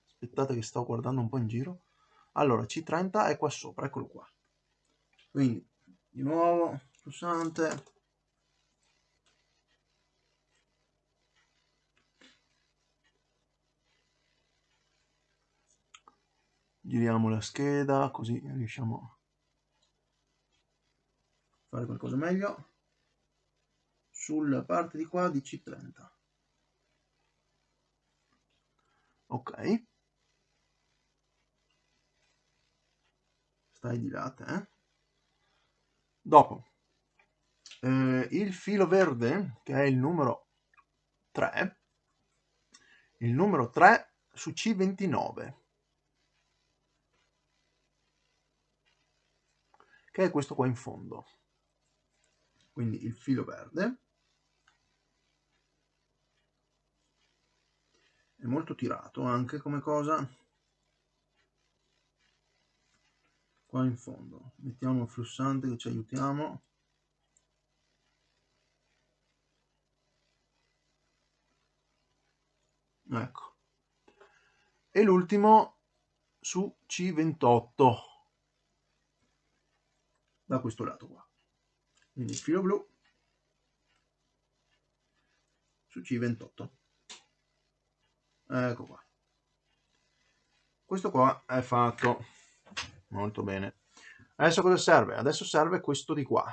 Aspettate che sto guardando un po' in giro. Allora, C30 è qua sopra, eccolo qua. Quindi, di nuovo, pulsante. Giriamo la scheda, così riusciamo a fare qualcosa meglio. Sulla parte di qua di C30. Ok. Stai di là, te. Dopo, il filo verde, che è il numero 3, il numero 3 su C29, che è questo qua in fondo. Quindi il filo verde è molto tirato anche come cosa. Qua in fondo mettiamo il flussante che ci aiutiamo. Ecco. E l'ultimo su C28 da questo lato qua. Quindi il filo blu su C28. Ecco qua. Questo qua è fatto. Molto bene. Adesso cosa serve? Adesso serve questo di qua,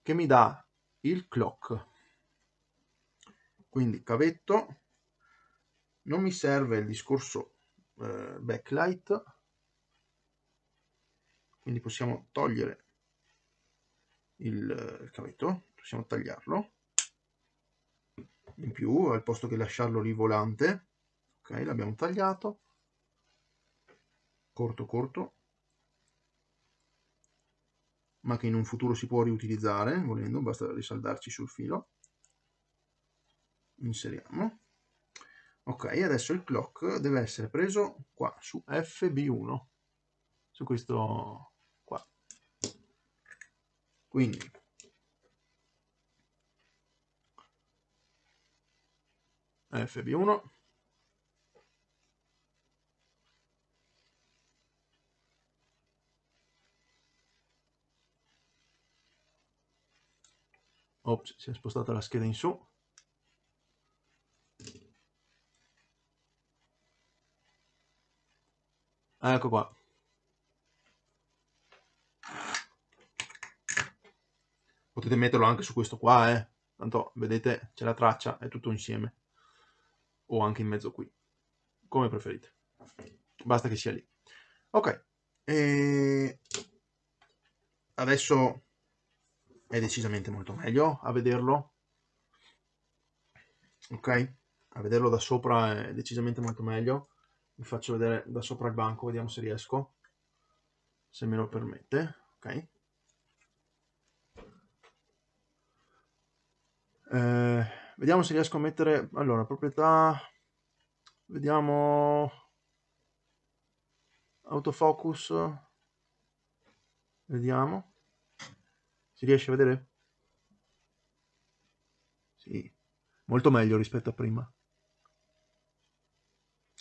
che mi dà il clock. Quindi cavetto, non mi serve il discorso backlight, quindi possiamo togliere il cavetto, possiamo tagliarlo in più al posto che lasciarlo lì volante. Ok, l'abbiamo tagliato, corto corto, ma che in un futuro si può riutilizzare volendo, basta risaldarci sul filo. Inseriamo. Ok, adesso il clock deve essere preso qua su FB1, su questo qua. Quindi FB1, ops, si è spostata la scheda in su. Ecco qua. Potete metterlo anche su questo qua, tanto vedete c'è la traccia, è tutto insieme. O anche in mezzo qui, come preferite. Basta che sia lì. Ok, e adesso è decisamente molto meglio a vederlo. Ok, a vederlo da sopra è decisamente molto meglio. Vi faccio vedere da sopra il banco, vediamo se riesco, se me lo permette. Ok. Vediamo se riesco a mettere, allora, proprietà, vediamo, autofocus, vediamo, si riesce a vedere? Sì, molto meglio rispetto a prima.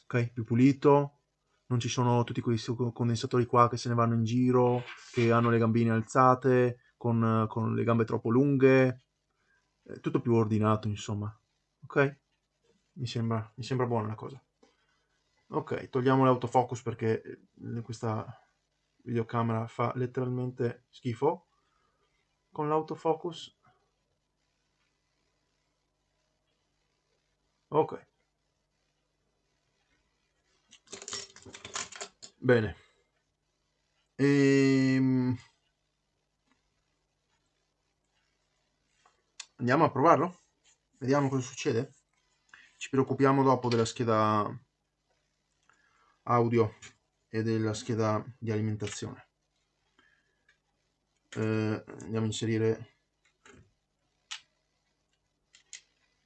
Ok, più pulito, non ci sono tutti questi condensatori qua che se ne vanno in giro, che hanno le gambine alzate, con le gambe troppo lunghe, tutto più ordinato, insomma. Ok? Mi sembra buona la cosa. Ok, togliamo l'autofocus perché questa videocamera fa letteralmente schifo con l'autofocus. Ok, bene. Andiamo a provarlo? Vediamo cosa succede. Ci preoccupiamo dopo della scheda audio e della scheda di alimentazione. Andiamo a inserire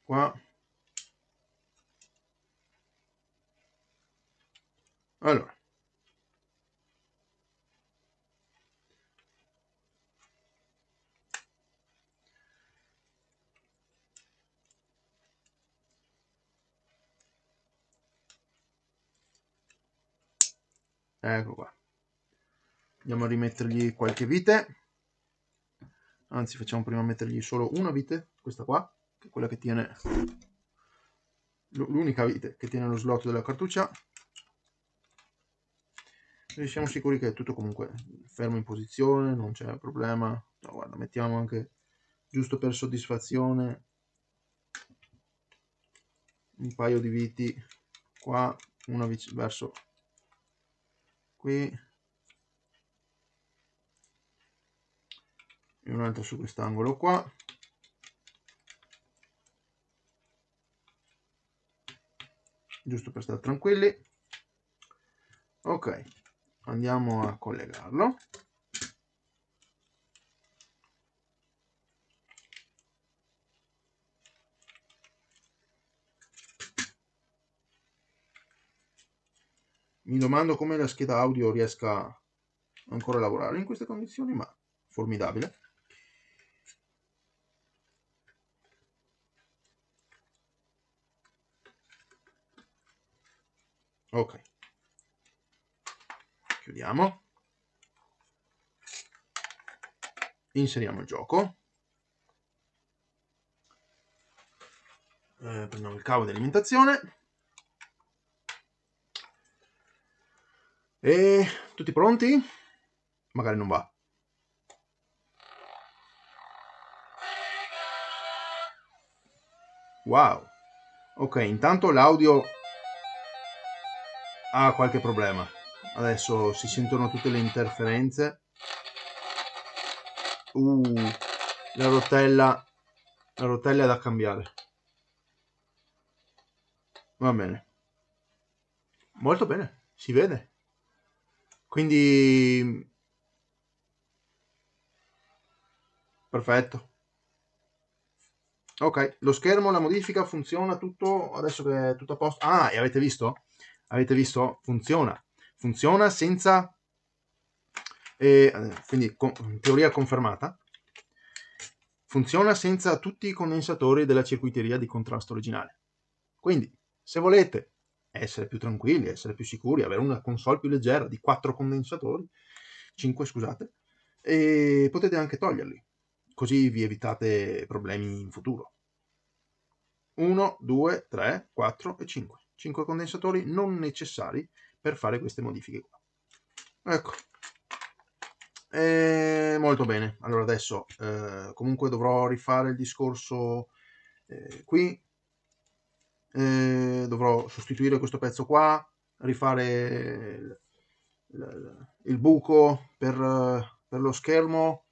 qua. Allora, ecco qua. Andiamo a rimettergli qualche vite. Anzi, facciamo prima mettergli solo una vite, questa qua, che è quella che tiene l'unica vite che tiene lo slot della cartuccia. E siamo sicuri che è tutto comunque fermo in posizione, non c'è problema. No, guarda, mettiamo anche, giusto per soddisfazione, un paio di viti qua, una verso qui e un'altra su quest'angolo qua. Giusto per stare tranquilli. Ok, andiamo a collegarlo. Mi domando come la scheda audio riesca ancora a lavorare in queste condizioni, ma formidabile. Ok, chiudiamo, inseriamo il gioco, prendiamo il cavo di alimentazione e tutti pronti? Magari non va. Wow. Ok, intanto l'audio ha qualche problema. Adesso si sentono tutte le interferenze. La rotella è da cambiare. Va bene. Molto bene, si vede. Quindi perfetto. Ok, lo schermo, la modifica funziona tutto, adesso che è tutto a posto. Ah, e avete visto? Avete visto? Funziona. Funziona senza... quindi teoria confermata. Funziona senza tutti i condensatori della circuiteria di contrasto originale. Quindi, se volete essere più tranquilli, essere più sicuri, avere una console più leggera di 4 condensatori, 5 scusate, e potete anche toglierli, così vi evitate problemi in futuro. 1, 2, 3, 4 e 5. 5 condensatori non necessari per fare queste modifiche qua. Ecco. Molto bene. Allora adesso comunque dovrò rifare il discorso qui. Dovrò sostituire questo pezzo qua, rifare il buco per lo schermo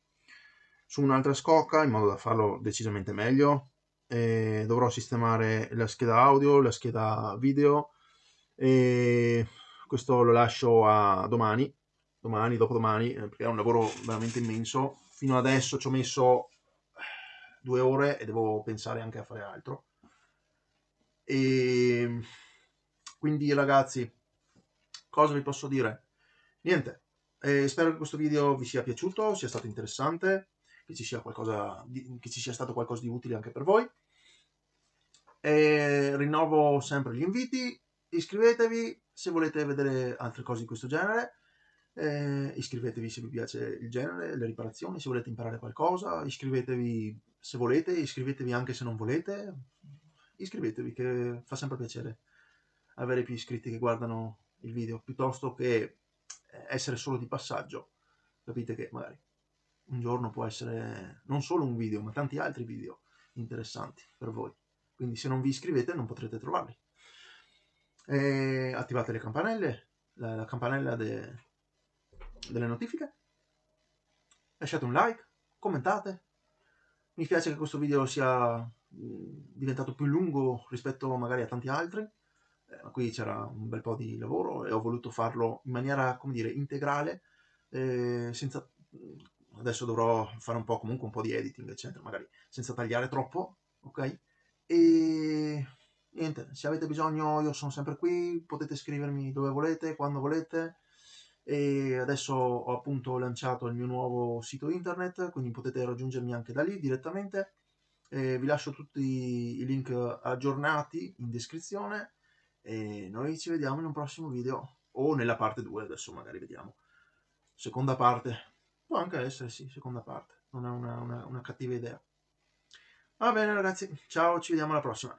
su un'altra scocca in modo da farlo decisamente meglio. Dovrò sistemare la scheda audio, la scheda video e questo lo lascio a domani, dopodomani, perché è un lavoro veramente immenso. Fino adesso ci ho messo 2 ore e devo pensare anche a fare altro. E quindi ragazzi, cosa vi posso dire? Niente, spero che questo video vi sia piaciuto, sia stato interessante, che ci sia che ci sia stato qualcosa di utile anche per voi. E rinnovo sempre gli inviti, iscrivetevi se volete vedere altre cose di questo genere, iscrivetevi se vi piace il genere, le riparazioni, se volete imparare qualcosa, iscrivetevi se volete, iscrivetevi anche se non volete, iscrivetevi che fa sempre piacere avere più iscritti che guardano il video, piuttosto che essere solo di passaggio. Capite che magari un giorno può essere non solo un video, ma tanti altri video interessanti per voi. Quindi se non vi iscrivete non potrete trovarli. E attivate le campanelle, la campanella delle notifiche, lasciate un like, commentate. Mi spiace che questo video sia diventato più lungo rispetto magari a tanti altri, ma qui c'era un bel po' di lavoro e ho voluto farlo in maniera, come dire, integrale, senza... Adesso dovrò fare un po' comunque un po' di editing, eccetera, magari senza tagliare troppo, ok? E niente, se avete bisogno io sono sempre qui, potete scrivermi dove volete, quando volete. E adesso ho appunto lanciato il mio nuovo sito internet, quindi potete raggiungermi anche da lì direttamente. Vi lascio tutti i link aggiornati in descrizione e noi ci vediamo in un prossimo video o nella parte 2, adesso magari vediamo. Seconda parte, può anche essere sì, seconda parte, non è una cattiva idea. Va bene ragazzi, ciao, ci vediamo alla prossima.